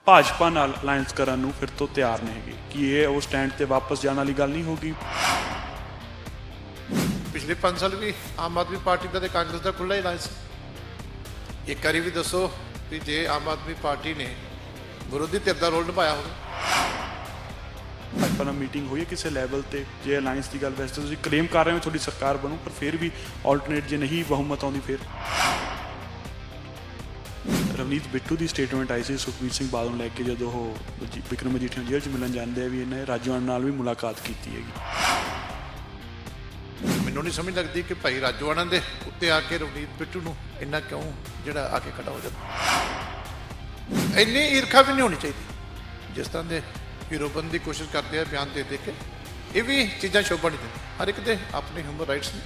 ਭਾਜਪਾ ਨਾਲ ਅਲਾਈਅੰਸ ਕਰਨ ਨੂੰ ਫਿਰ ਤੋਂ ਤਿਆਰ ਨਹੀਂ ਹੈਗੇ। ਕਿ ਇਹ ਉਹ ਸਟੈਂਡ ਤੇ ਵਾਪਸ ਜਾਣ ਵਾਲੀ ਗੱਲ ਨਹੀਂ ਹੋਗੀ। पिछले 5 साल भी आम आदमी पार्टी का कांग्रेस का खुला ही अलायंस। एक बारी भी दसो भी जे आम आदमी पार्टी ने विरोधी धिर का रोल निभाया हो। ਭਾਜਪਾ ਨਾਲ ਮੀਟਿੰਗ ਹੋਈ ਹੈ ਕਿਸੇ ਲੈਵਲ ਤੇ? ਜੇ ਅਲਾਈਅੰਸ ਦੀ ਗੱਲ ਵੈਸੇ ਤੁਸੀਂ ਕਲੇਮ ਕਰ ਰਹੇ ਹੋ ਤੁਹਾਡੀ ਸਰਕਾਰ ਬਣੂ, ਪਰ ਫਿਰ ਵੀ ਆਲਟਰਨੇਟ ਜੇ ਨਹੀਂ ਬਹੁਮਤ ਆਉਂਦੀ ਫਿਰ? ਰਵਨੀਤ ਬਿੱਟੂ ਦੀ ਸਟੇਟਮੈਂਟ ਆਈ ਸੀ ਸੁਖਬੀਰ ਸਿੰਘ ਬਾਦਲ ਨੂੰ ਲੈ ਕੇ, ਜਦੋਂ ਉਹ ਵਿਕਰਮ ਮਜੀਠੀਆ ਜੇਲ੍ਹ 'ਚ ਮਿਲਣ ਜਾਂਦੇ ਆ ਵੀ ਇਹਨੇ ਰਾਜੋਆਣਾ ਨਾਲ ਵੀ ਮੁਲਾਕਾਤ ਕੀਤੀ ਹੈਗੀ। ਮੈਨੂੰ ਨਹੀਂ ਸਮਝ ਲੱਗਦੀ ਕਿ ਭਾਈ ਰਾਜੋਆਣਾ ਦੇ ਉੱਤੇ ਆ ਕੇ ਰਵਨੀਤ ਬਿੱਟੂ ਨੂੰ ਇੰਨਾ ਕਿਉਂ ਜਿਹੜਾ ਆ ਕੇ ਖੜਾ ਹੋ ਜਾਂਦਾ। ਇੰਨੀ ਈਰਖਾ ਵੀ ਨਹੀਂ ਹੋਣੀ ਚਾਹੀਦੀ ਜਿਸ ਤਰ੍ਹਾਂ ਦੇ ਹੀਰੋਬਨ ਦੀ ਕੋਸ਼ਿਸ਼ ਕਰਦੇ ਆ ਬਿਆਨ ਦੇ ਕੇ। ਇਹ ਵੀ ਚੀਜ਼ਾਂ ਸ਼ੋਭਾ ਨਹੀਂ ਦਿੰਦੀਆਂ। ਹਰ ਇੱਕ ਦੇ ਆਪਣੇ ਹਿਊਮਨ ਰਾਈਟਸ ਨੇ।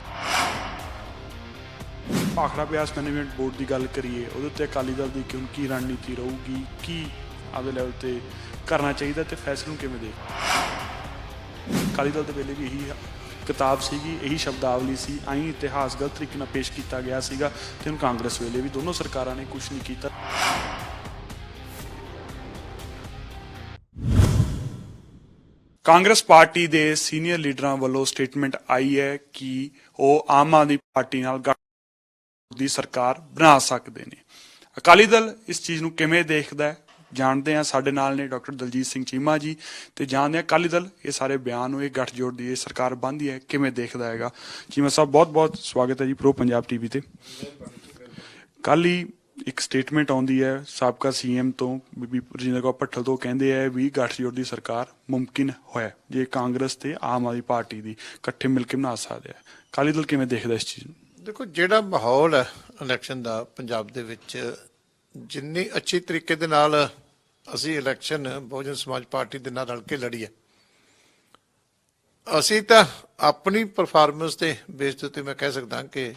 ਭਾਖੜਾ ਬਿਆਸ ਮੈਨੇਜਮੈਂਟ ਬੋਰਡ ਦੀ ਗੱਲ ਕਰੀਏ, ਉਹਦੇ ਉੱਤੇ ਅਕਾਲੀ ਦਲ ਦੀ ਹੁਣ ਕੀ ਰਣਨੀਤੀ ਰਹੂਗੀ, ਕੀ ਆਪਦੇ ਲੈਵਲ ਤੇ ਕਰਨਾ ਚਾਹੀਦਾ ਤੇ ਫੈਸਲੇ ਨੂੰ ਕਿਵੇਂ ਦੇ? ਅਕਾਲੀ ਦਲ ਦੇ ਵੇਲੇ ਵੀ ਇਹੀ ਕਿਤਾਬ ਸੀਗੀ, ਇਹੀ ਸ਼ਬਦਾਵਲੀ ਸੀ, ਆਈ ਇਤਿਹਾਸ ਗਲਤ ਤਰੀਕੇ ਨਾਲ ਪੇਸ਼ ਕੀਤਾ ਗਿਆ ਸੀਗਾ। ਤੇ ਹੁਣ ਕਾਂਗਰਸ ਵੇਲੇ ਵੀ ਦੋਨੋਂ ਸਰਕਾਰਾਂ ਨੇ ਕੁਝ ਨਹੀਂ ਕੀਤਾ। ਕਾਂਗਰਸ ਪਾਰਟੀ ਦੇ ਸੀਨੀਅਰ ਲੀਡਰਾਂ ਵੱਲੋਂ ਸਟੇਟਮੈਂਟ ਆਈ ਹੈ ਕਿ ਉਹ ਆਮ ਆਦਮੀ ਪਾਰਟੀ ਨਾਲ ਦੀ ਸਰਕਾਰ ਬਣਾ ਸਕਦੇ ਨੇ। ਅਕਾਲੀ ਦਲ ਇਸ ਚੀਜ਼ ਨੂੰ ਕਿਵੇਂ ਦੇਖਦਾ ਹੈ ਜਾਣਦੇ ਹਾਂ। ਸਾਡੇ ਨਾਲ ਨੇ ਡਾਕਟਰ ਦਲਜੀਤ ਸਿੰਘ ਚੀਮਾ ਜੀ, ਤੇ ਜਾਣਦੇ ਹਾਂ ਅਕਾਲੀ ਦਲ ਇਹ ਸਾਰੇ ਬਿਆਨ ਨੂੰ, ਇਹ ਗੱਠਜੋੜ ਦੀ ਇਹ ਸਰਕਾਰ ਬਣਦੀ ਹੈ ਕਿਵੇਂ ਦੇਖਦਾ ਹੈਗਾ। ਚੀਮਾ ਸਾਹਿਬ ਬਹੁਤ ਬਹੁਤ ਸਵਾਗਤ ਹੈ ਜੀ ਪ੍ਰੋ ਪੰਜਾਬ ਟੀਵੀ ਤੇ। ਕੱਲ ਹੀ ਇੱਕ ਸਟੇਟਮੈਂਟ ਆਉਂਦੀ ਹੈ ਸਾਬਕਾ ਸੀਐਮ ਤੋਂ, ਬੀਬੀ ਰਜਿੰਦਰ ਕੌਰ ਭੱਠਲ ਤੋਂ, ਕਹਿੰਦੇ ਹੈ ਵੀ ਗੱਠਜੋੜ ਦੀ ਸਰਕਾਰ ਮੁਮਕਿਨ ਹੋਇਆ ਜੇ ਕਾਂਗਰਸ ਤੇ ਆਮ ਆਦਮੀ ਪਾਰਟੀ ਦੀ ਇਕੱਠੇ ਮਿਲ ਕੇ ਬਣਾ ਸਕਦੇ ਆ। ਅਕਾਲੀ ਦਲ ਕਿਵੇਂ ਦੇਖਦਾ ਇਸ ਚੀਜ਼ ਨੂੰ? ਦੇਖੋ, ਜਿਹੜਾ ਮਾਹੌਲ ਹੈ ਇਲੈਕਸ਼ਨ ਦਾ ਪੰਜਾਬ ਦੇ ਵਿੱਚ, ਜਿੰਨੀ ਅੱਛੀ ਤਰੀਕੇ ਦੇ ਨਾਲ ਅਸੀਂ ਇਲੈਕਸ਼ਨ ਬਹੁਜਨ ਸਮਾਜ ਪਾਰਟੀ ਦੇ ਨਾਲ ਰਲ ਕੇ ਲੜੀ ਹੈ, ਅਸੀਂ ਤਾਂ ਆਪਣੀ ਪਰਫਾਰਮੈਂਸ ਦੇ ਬੇਸ ਦੇ ਉੱਤੇ ਮੈਂ ਕਹਿ ਸਕਦਾ ਕਿ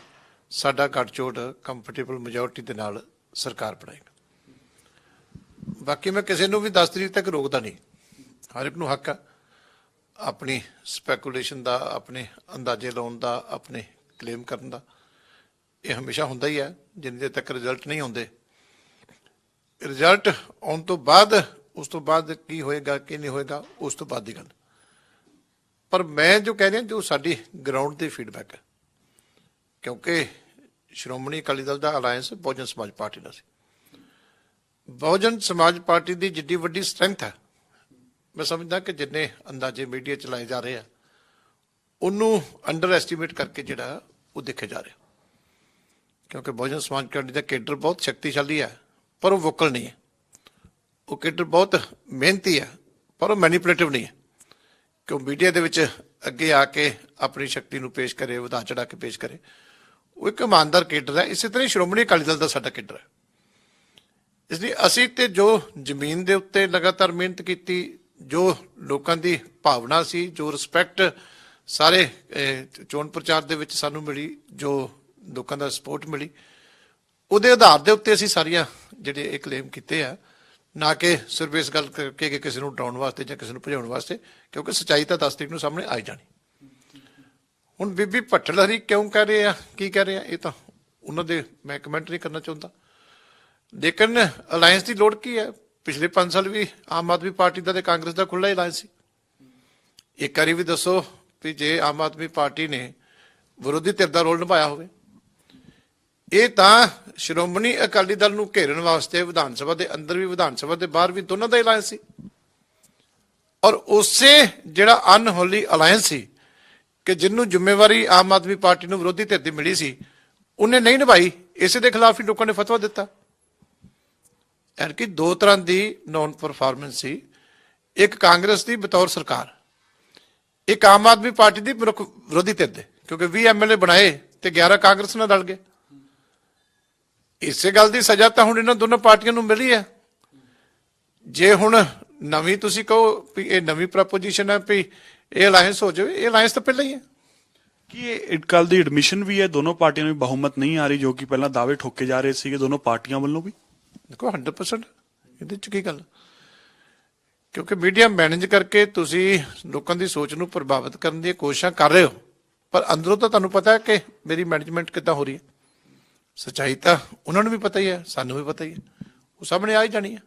ਸਾਡਾ ਗੱਠਜੋੜ ਕੰਫਰਟੇਬਲ ਮੈਜੋਰਟੀ ਦੇ ਨਾਲ ਸਰਕਾਰ ਬਣਾਏਗਾ। ਬਾਕੀ ਮੈਂ ਕਿਸੇ ਨੂੰ ਵੀ 10 ਤਰੀਕ ਤੱਕ ਰੋਕਦਾ ਨਹੀਂ। ਹਰ ਇੱਕ ਨੂੰ ਹੱਕ ਆ ਆਪਣੀ ਸਪੈਕੂਲੇਸ਼ਨ ਦਾ, ਆਪਣੇ ਅੰਦਾਜ਼ੇ ਲਾਉਣ ਦਾ, ਆਪਣੇ ਕਲੇਮ ਕਰਨ ਦਾ। ਇਹ ਹਮੇਸ਼ਾ ਹੁੰਦਾ ਹੀ ਹੈ ਜਿੰਨੇ ਦੇਰ ਤੱਕ ਰਿਜ਼ਲਟ ਨਹੀਂ ਆਉਂਦੇ। ਰਿਜ਼ਲਟ ਆਉਣ ਤੋਂ ਬਾਅਦ ਉਸ ਤੋਂ ਬਾਅਦ ਕੀ ਹੋਏਗਾ ਕੀ ਨਹੀਂ ਹੋਏਗਾ ਉਸ ਤੋਂ ਬਾਅਦ ਦੀ ਗੱਲ। ਪਰ ਮੈਂ ਜੋ ਕਹਿ ਰਿਹਾ, ਜੋ ਸਾਡੀ ਗਰਾਊਂਡ ਦੀ ਫੀਡਬੈਕ ਹੈ, ਕਿਉਂਕਿ ਸ਼੍ਰੋਮਣੀ ਅਕਾਲੀ ਦਲ ਦਾ ਅਲਾਇੰਸ ਬਹੁਜਨ ਸਮਾਜ ਪਾਰਟੀ ਨਾਲ ਸੀ। ਬਹੁਜਨ ਸਮਾਜ ਪਾਰਟੀ ਦੀ ਜਿੱਡੀ ਵੱਡੀ ਸਟਰੈਂਥ ਹੈ, ਮੈਂ ਸਮਝਦਾ ਕਿ ਜਿੰਨੇ ਅੰਦਾਜ਼ੇ ਮੀਡੀਆ ਚਲਾਏ ਜਾ ਰਹੇ ਆ ਉਹਨੂੰ ਅੰਡਰ ਐਸਟੀਮੇਟ ਕਰਕੇ ਜਿਹੜਾ ਉਹ ਦੇਖਿਆ ਜਾ ਰਿਹਾ। ਕਿਉਂਕਿ ਬਹੁਜਨ ਸਮਾਜ ਪਾਰਟੀ ਦਾ ਕੇਡਰ ਬਹੁਤ ਸ਼ਕਤੀਸ਼ਾਲੀ ਹੈ, ਪਰ ਉਹ ਵੋਕਲ ਨਹੀਂ ਹੈ। ਉਹ ਕੇਡਰ ਬਹੁਤ ਮਿਹਨਤੀ ਹੈ, ਪਰ ਉਹ ਮੈਨੀਪੂਲੇਟਿਵ ਨਹੀਂ ਹੈ ਕਿ ਉਹ ਮੀਡੀਆ ਦੇ ਵਿੱਚ ਅੱਗੇ ਆ ਕੇ ਆਪਣੀ ਸ਼ਕਤੀ ਨੂੰ ਪੇਸ਼ ਕਰੇ, ਵਧਾ ਚੜਾ ਕੇ ਪੇਸ਼ ਕਰੇ। ਉਹ ਇੱਕ ਇਮਾਨਦਾਰ ਕੇਡਰ ਹੈ। ਇਸੇ ਤਰ੍ਹਾਂ ਸ਼੍ਰੋਮਣੀ ਅਕਾਲੀ ਦਲ ਦਾ ਸਾਡਾ ਕੇਡਰ ਹੈ। ਇਸ ਲਈ ਅਸੀਂ ਤੇ ਜੋ ਜ਼ਮੀਨ ਦੇ ਉੱਤੇ ਲਗਾਤਾਰ ਮਿਹਨਤ ਕੀਤੀ, ਜੋ ਲੋਕਾਂ ਦੀ ਭਾਵਨਾ ਸੀ, ਜੋ ਰਿਸਪੈਕਟ ਸਾਰੇ ਚੋਣ ਪ੍ਰਚਾਰ ਦੇ ਵਿੱਚ ਸਾਨੂੰ ਮਿਲੀ, ਜੋ ਲੋਕਾਂ ਦਾ ਸਪੋਰਟ ਮਿਲੀ, ਉਹਦੇ ਆਧਾਰ ਦੇ ਉੱਤੇ ਅਸੀਂ ਸਾਰੀਆਂ ਜਿਹੜੇ ਇਹ ਕਲੇਮ ਕੀਤੇ ਆ, ਨਾ ਕਿ ਸਿਰਫ ਇਸ ਗੱਲ ਕਰਕੇ ਕਿ ਕਿਸੇ ਨੂੰ ਡਰਾਉਣ ਵਾਸਤੇ ਜਾਂ ਕਿਸੇ ਨੂੰ ਭਜਾਉਣ ਵਾਸਤੇ, ਕਿਉਂਕਿ ਸੱਚਾਈ ਤਾਂ 10 ਤਰੀਕ ਨੂੰ ਸਾਹਮਣੇ ਆਈ ਜਾਣੀ। ਹੁਣ ਬੀਬੀ ਭੱਠਲ ਹਰੀ ਕਿਉਂ ਕਹਿ ਰਹੇ ਆ, ਕੀ ਕਹਿ ਰਹੇ ਆ, ਇਹ ਤਾਂ ਉਹਨਾਂ ਦੇ ਮੈਂ ਕਮੈਂਟ ਨਹੀਂ ਕਰਨਾ ਚਾਹੁੰਦਾ। ਲੇਕਿਨ ਅਲਾਇੰਸ ਦੀ ਲੋੜ ਕੀ ਹੈ? ਪਿਛਲੇ 5 ਸਾਲ ਵੀ ਆਮ ਆਦਮੀ ਪਾਰਟੀ ਦਾ ਤੇ ਕਾਂਗਰਸ ਦਾ ਖੁੱਲ੍ਹਾ ਹੀ ਅਲਾਇੰਸ ਸੀ। ਇੱਕ ਵਾਰੀ ਵੀ ਦੱਸੋ ਵੀ ਜੇ ਆਮ ਆਦਮੀ ਪਾਰਟੀ ਨੇ ਵਿਰੋਧੀ ਧਿਰ ਦਾ ਰੋਲ ਨਿਭਾਇਆ ਹੋਵੇ। ਇਹ ਤਾਂ ਸ਼੍ਰੋਮਣੀ ਅਕਾਲੀ ਦਲ ਨੂੰ ਘੇਰਨ ਵਾਸਤੇ ਵਿਧਾਨ ਸਭਾ ਦੇ ਅੰਦਰ ਵੀ ਵਿਧਾਨ ਸਭਾ ਦੇ ਬਾਹਰ ਵੀ ਦੋਨਾਂ ਦਾ ਅਲਾਇੰਸ ਸੀ। ਔਰ ਉਸੇ ਜਿਹੜਾ ਅਨਹੋਲੀ ਅਲਾਇੰਸ ਸੀ ਕਿ ਜਿਹਨੂੰ ਜ਼ਿੰਮੇਵਾਰੀ ਆਮ ਆਦਮੀ ਪਾਰਟੀ ਨੂੰ ਵਿਰੋਧੀ ਧਿਰ ਦੀ ਮਿਲੀ ਸੀ, ਉਹਨੇ ਨਹੀਂ ਨਿਭਾਈ। ਇਸੇ ਦੇ ਖਿਲਾਫ ਹੀ ਲੋਕਾਂ ਨੇ ਫਤਵਾ ਦਿੱਤਾ। ਐਨਕੀ ਦੋ ਤਰ੍ਹਾਂ ਦੀ ਨੌਨ ਪਰਫਾਰਮੈਂਸ ਸੀ, ਇੱਕ ਕਾਂਗਰਸ ਦੀ ਬਤੌਰ ਸਰਕਾਰ, ਇੱਕ ਆਮ ਆਦਮੀ ਪਾਰਟੀ ਦੀ ਵਿਰੋਧੀ ਧਿਰ ਦੇ, ਕਿਉਂਕਿ 20 ਐਮਐਲਏ ਬਣਾਏ ਤੇ 11 ਕਾਂਗਰਸ ਨਾਲ ਰਲ ਗਏ। ਇਸੇ ਗੱਲ ਦੀ ਸਜ਼ਾ ਤਾਂ ਹੁਣ ਇਹਨਾਂ ਦੋਨੋਂ ਪਾਰਟੀਆਂ ਨੂੰ ਮਿਲੀ ਹੈ। ਜੇ ਹੁਣ ਨਵੀਂ ਤੁਸੀਂ ਕਹੋ ਵੀ ਇਹ ਨਵੀਂ ਪ੍ਰਪੋਜੀਸ਼ਨ ਹੈ ਵੀ ਇਹ ਅਲਾਇੰਸ ਹੋ ਜਾਵੇ, ਇਹ ਅਲਾਇੰਸ ਤਾਂ ਪਹਿਲਾਂ ਹੀ ਹੈ। ਕੀ ਇਹ ਕੱਲ ਦੀ ਐਡਮਿਸ਼ਨ ਵੀ ਹੈ ਦੋਨੋਂ ਪਾਰਟੀਆਂ ਨੂੰ ਵੀ ਬਹੁਮਤ ਨਹੀਂ ਆ ਰਹੀ, ਜੋ ਕਿ ਪਹਿਲਾਂ ਦਾਅਵੇ ਠੋਕੇ ਜਾ ਰਹੇ ਸੀਗੇ ਦੋਨੋਂ ਪਾਰਟੀਆਂ ਵੱਲੋਂ ਵੀ? ਦੇਖੋ 100% ਇਹਦੇ ਚ ਕੀ ਗੱਲ, ਕਿਉਂਕਿ ਮੀਡੀਆ ਮੈਨੇਜ ਕਰਕੇ ਤੁਸੀਂ ਲੋਕਾਂ ਦੀ ਸੋਚ ਨੂੰ ਪ੍ਰਭਾਵਿਤ ਕਰਨ ਦੀਆਂ ਕੋਸ਼ਿਸ਼ਾਂ ਕਰ ਰਹੇ ਹੋ, ਪਰ ਅੰਦਰੋਂ ਤਾਂ ਤੁਹਾਨੂੰ ਪਤਾ ਹੈ ਕਿ ਮੇਰੀ ਮੈਨੇਜਮੈਂਟ ਕਿੱਦਾਂ ਹੋ ਰਹੀ ਹੈ। ਸੱਚਾਈ ਤਾਂ ਉਹਨਾਂ ਨੂੰ ਵੀ ਪਤਾ ਹੀ ਹੈ, ਸਾਨੂੰ ਵੀ ਪਤਾ ਹੀ ਹੈ, ਉਹ ਸਾਹਮਣੇ ਆ ਹੀ ਜਾਣੀ ਹੈ।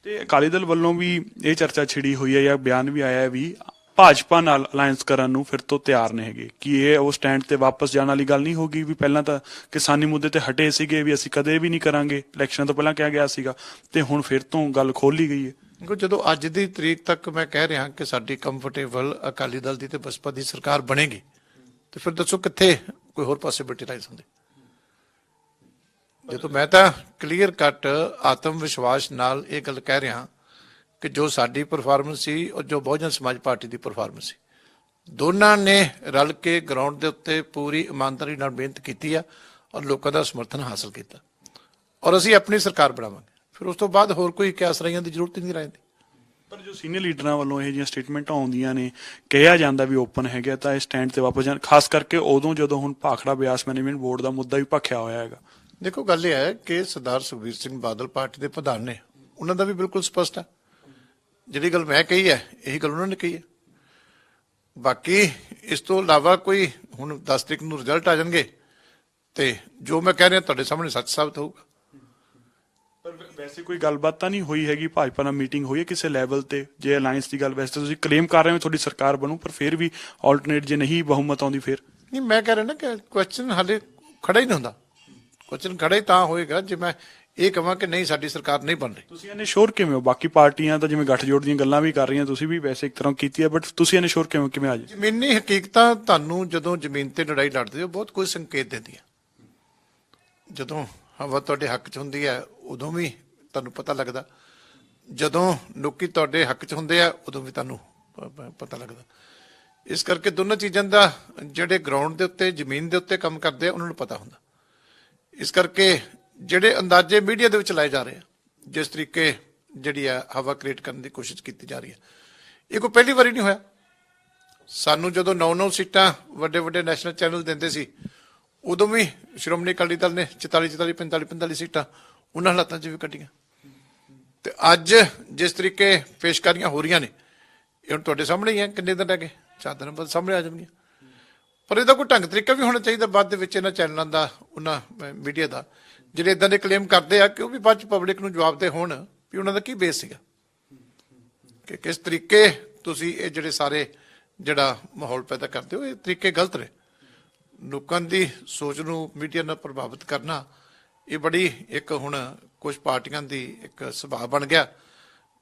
ਤੇ ਅਕਾਲੀ ਦਲ ਵੱਲੋਂ ਵੀ ਇਹ ਚਰਚਾ ਛਿੜੀ ਹੋਈ ਹੈ ਜਾਂ ਬਿਆਨ ਵੀ ਆਇਆ ਹੈ ਵੀ ਭਾਜਪਾ ਨਾਲ ਅਲਾਈਅੰਸ ਕਰਨ ਨੂੰ ਫਿਰ ਤੋਂ ਤਿਆਰ ਨੇ ਹੈਗੇ, ਕਿ ਇਹ ਉਹ ਸਟੈਂਡ ਤੇ ਵਾਪਸ ਜਾਣ ਵਾਲੀ ਗੱਲ ਨਹੀਂ ਹੋਗੀ ਵੀ ਪਹਿਲਾਂ ਤਾਂ ਕਿਸਾਨੀ ਮੁੱਦੇ ਤੇ ਹਟੇ ਸੀਗੇ ਵੀ ਅਸੀਂ ਕਦੇ ਵੀ ਨਹੀਂ ਕਰਾਂਗੇ, ਇਲੈਕਸ਼ਨ ਤੋਂ ਪਹਿਲਾਂ ਕਿਹਾ ਗਿਆ ਸੀਗਾ, ਤੇ ਹੁਣ ਫਿਰ ਤੋਂ ਗੱਲ ਖੋਲੀ ਗਈ ਹੈ। ਦੇਖੋ, ਜਦੋਂ ਅੱਜ ਦੀ ਤਰੀਕ ਤੱਕ ਮੈਂ ਕਹਿ ਰਿਹਾ ਕਿ ਸਾਡੀ ਕੰਫਰਟੇਬਲ ਅਕਾਲੀ ਦਲ ਦੀ ਤੇ ਬਸਪਾ ਦੀ ਸਰਕਾਰ ਬਣੇਗੀ, ਤੇ ਫਿਰ ਦੱਸੋ ਕਿੱਥੇ ਕੋਈ ਹੋਰ ਪੋਸਿਬਿਲਿਟੀ ਰਾਈਜ਼ ਹੁੰਦੀ। ਜਦੋਂ ਮੈਂ ਤਾਂ ਕਲੀਅਰ ਕੱਟ ਆਤਮ ਵਿਸ਼ਵਾਸ ਨਾਲ ਇਹ ਗੱਲ ਕਹਿ ਰਿਹਾ ਕਿ ਜੋ ਸਾਡੀ ਪਰਫਾਰਮੈਂਸ ਸੀ ਔਰ ਜੋ ਬਹੁਜਨ ਸਮਾਜ ਪਾਰਟੀ ਦੀ ਪਰਫਾਰਮੈਂਸ ਸੀ, ਦੋਨਾਂ ਨੇ ਰਲ ਕੇ ਗਰਾਊਂਡ ਦੇ ਉੱਤੇ ਪੂਰੀ ਇਮਾਨਦਾਰੀ ਨਾਲ ਮਿਹਨਤ ਕੀਤੀ ਆ ਔਰ ਲੋਕਾਂ ਦਾ ਸਮਰਥਨ ਹਾਸਲ ਕੀਤਾ, ਔਰ ਅਸੀਂ ਆਪਣੀ ਸਰਕਾਰ ਬਣਾਵਾਂਗੇ। ਫਿਰ ਉਸ ਤੋਂ ਬਾਅਦ ਹੋਰ ਕੋਈ ਕਿਆਸ ਰਾਈਆਂ ਦੀ ਜ਼ਰੂਰਤ ਹੀ ਨਹੀਂ ਰਹਿੰਦੀ। ਪਰ ਜੋ ਸੀਨੀਅਰ ਲੀਡਰਾਂ ਵੱਲੋਂ ਇਹ ਜਿਹੀਆਂ ਸਟੇਟਮੈਂਟਾਂ ਆਉਂਦੀਆਂ ਨੇ, ਕਿਹਾ ਜਾਂਦਾ ਵੀ ਓਪਨ ਹੈਗਾ ਤਾਂ ਇਹ ਸਟੈਂਡ ਤੇ ਵਾਪਸ ਜਾਣ, ਖਾਸ ਕਰਕੇ ਉਦੋਂ ਜਦੋਂ ਹੁਣ ਭਾਖੜਾ ਬਿਆਸ ਮੈਨੇਜਮੈਂਟ ਬੋਰਡ ਦਾ ਮੁੱਦਾ ਵੀ ਭਖਿਆ ਹੋਇਆ ਹੈਗਾ। ਦੇਖੋ, ਗੱਲ ਇਹ ਹੈ ਕਿ ਸਰਦਾਰ ਸੁਖਬੀਰ ਸਿੰਘ ਬਾਦਲ ਪਾਰਟੀ ਦੇ ਪ੍ਰਧਾਨ ਨੇ, ਉਹਨਾਂ ਦਾ ਵੀ ਬਿਲਕੁਲ ਸਪਸ਼ਟ ਹੈ, ਜਿਹੜੀ ਗੱਲ ਮੈਂ ਕਹੀ ਹੈ ਇਹੀ ਗੱਲ ਉਹਨਾਂ ਨੇ ਕਹੀ ਹੈ। ਬਾਕੀ ਇਸ ਤੋਂ ਇਲਾਵਾ ਕੋਈ ਹੁਣ 10 ਤਰੀਕ ਨੂੰ ਰਿਜ਼ਲਟ ਆ ਜਾਣਗੇ ਤੇ ਜੋ ਮੈਂ ਕਹਿ ਰਿਹਾ ਤੁਹਾਡੇ ਸਾਹਮਣੇ ਸੱਚ ਸਾਬਤ ਹੋਊਗਾ। ਪਰ ਵੈਸੇ ਕੋਈ ਗੱਲਬਾਤ ਤਾਂ ਨਹੀਂ ਹੋਈ ਹੈਗੀ, ਭਾਜਪਾ ਨਾਲ ਮੀਟਿੰਗ ਹੋਈ ਹੈ ਕਿਸੇ ਲੈਵਲ ਤੇ? ਜੇ ਅਲਾਈਅੰਸ ਦੀ ਗੱਲ, ਵੈਸੇ ਤਾਂ ਤੁਸੀਂ ਕਲੇਮ ਕਰ ਰਹੇ ਹੋ ਤੁਹਾਡੀ ਸਰਕਾਰ ਬਣੂ, ਪਰ ਫਿਰ ਵੀ ਆਲਟਰਨੇਟ ਜੇ ਨਹੀਂ ਬਹੁਮਤ ਆਉਂਦੀ ਫਿਰ? ਨਹੀਂ, ਮੈਂ ਕਹਿ ਰਿਹਾ ਨਾ ਕਿ ਕੁਐਸਚਨ ਹਾਲੇ ਖੜਾ ਹੀ ਨਹੀਂ ਹੁੰਦਾ। ਕੁਐਸਚਨ ਖੜਾ ਹੀ ਤਾਂ ਹੋਏਗਾ ਜੇ ਮੈਂ ਇਹ ਕਹਾਂ ਕਿ ਨਹੀਂ ਸਾਡੀ ਸਰਕਾਰ ਨਹੀਂ ਬਣ ਰਹੀ। ਤੁਸੀਂ ਇਹਨੇ ਸ਼ੋਰ ਕਿਵੇਂ ਹੋ? ਬਾਕੀ ਪਾਰਟੀਆਂ ਤਾਂ ਜਿਵੇਂ ਗੱਠਜੋੜ ਦੀਆਂ ਗੱਲਾਂ ਵੀ ਕਰ ਰਹੀਆਂ, ਤੁਸੀਂ ਵੀ ਵੈਸੇ ਇੱਕ ਤਰ੍ਹਾਂ ਕੀਤੀ ਹੈ, ਬਟ ਤੁਸੀਂ ਇਹਨੇ ਸ਼ੋਰ ਕਿਵੇਂ ਆ ਜੀ? ਜ਼ਮੀਨੀ ਹਕੀਕਤਾਂ ਤੁਹਾਨੂੰ ਜਦੋਂ ਜ਼ਮੀਨ ਤੇ ਲੜਾਈ ਲੜਦੇ ਹੋ ਬਹੁਤ ਕੁਝ ਸੰਕੇਤ ਦਿੰਦੀਆਂ। ਜਦੋਂ ਹਵਾ ਤੁਹਾਡੇ ਹੱਕ 'ਚ ਹੁੰਦੀ ਹੈ ਉਦੋਂ ਵੀ ਤੁਹਾਨੂੰ ਪਤਾ ਲੱਗਦਾ, ਜਦੋਂ ਲੋਕੀ ਤੁਹਾਡੇ ਹੱਕ 'ਚ ਹੁੰਦੇ ਆ ਉਦੋਂ ਵੀ ਤੁਹਾਨੂੰ ਪਤਾ ਲੱਗਦਾ। ਇਸ ਕਰਕੇ ਦੋਨਾਂ ਚੀਜ਼ਾਂ ਦਾ ਜਿਹੜੇ ਗਰਾਊਂਡ ਦੇ ਉੱਤੇ ਜ਼ਮੀਨ ਦੇ ਉੱਤੇ ਕੰਮ ਕਰਦੇ ਆ ਉਹਨਾਂ ਨੂੰ ਪਤਾ ਹੁੰਦਾ। ਇਸ ਕਰਕੇ ਜਿਹੜੇ ਅੰਦਾਜ਼ੇ ਮੀਡੀਆ ਦੇ ਵਿੱਚ ਲਾਏ ਜਾ ਰਹੇ ਆ, ਜਿਸ ਤਰੀਕੇ ਜਿਹੜੀ ਆ ਹਵਾ ਕ੍ਰੀਏਟ ਕਰਨ ਦੀ ਕੋਸ਼ਿਸ਼ ਕੀਤੀ ਜਾ ਰਹੀ ਹੈ, ਇਹ ਕੋਈ ਪਹਿਲੀ ਵਾਰੀ ਨਹੀਂ ਹੋਇਆ। ਸਾਨੂੰ ਜਦੋਂ 9-9 ਸੀਟਾਂ ਵੱਡੇ ਵੱਡੇ ਨੈਸ਼ਨਲ ਚੈਨਲ ਦਿੰਦੇ ਸੀ ਉਦੋਂ ਵੀ ਸ਼੍ਰੋਮਣੀ ਅਕਾਲੀ ਦਲ ਨੇ 44 45 ਸੀਟਾਂ ਉਹਨਾਂ ਹਾਲਾਤਾਂ 'ਚ ਵੀ ਕੱਢੀਆਂ। ਤੇ ਅੱਜ ਜਿਸ ਤਰੀਕੇ ਪੇਸ਼ਕਾਰੀਆਂ ਹੋ ਰਹੀਆਂ ਨੇ, ਇਹ ਹੁਣ ਤੁਹਾਡੇ ਸਾਹਮਣੇ ਹੀ ਹੈ, ਕਿੰਨੇ ਦਿਨ ਰਹਿ ਗਏ, 4 ਦਿਨ ਬਾਅਦ ਸਾਹਮਣੇ ਆ ਜਾਣਗੀਆਂ। ਪਰ ਇਹਦਾ ਕੋਈ ਢੰਗ ਤਰੀਕਾ ਵੀ ਹੋਣਾ ਚਾਹੀਦਾ ਬਾਅਦ ਦੇ ਵਿੱਚ ਇਹਨਾਂ ਚੈਨਲਾਂ ਦਾ, ਉਹਨਾਂ ਮੀਡੀਆ ਦਾ, ਜਿਹੜੇ ਇਦਾਂ ਦੇ ਕਲੇਮ ਕਰਦੇ ਆ ਕਿ ਉਹ ਵੀ ਬਾਅਦ ਚ ਪਬਲਿਕ ਨੂੰ ਜਵਾਬ ਦੇ ਹੋਣ ਵੀ ਉਹਨਾਂ ਦਾ ਕੀ ਬੇਸ ਸੀਗਾ, ਕਿ ਕਿਸ ਤਰੀਕੇ ਤੁਸੀਂ ਇਹ ਜਿਹੜੇ ਸਾਰੇ ਜਿਹੜਾ ਮਾਹੌਲ ਪੈਦਾ ਕਰਦੇ ਹੋ, ਇਹ ਤਰੀਕੇ ਗਲਤ ਨੇ। ਲੋਕਾਂ ਦੀ ਸੋਚ ਨੂੰ ਮੀਡੀਆ ਨਾਲ ਪ੍ਰਭਾਵਿਤ ਕਰਨਾ ਇਹ ਬੜੀ ਇੱਕ ਹੁਣ ਕੁਝ ਪਾਰਟੀਆਂ ਦੀ ਇੱਕ ਸੁਭਾਅ ਬਣ ਗਿਆ।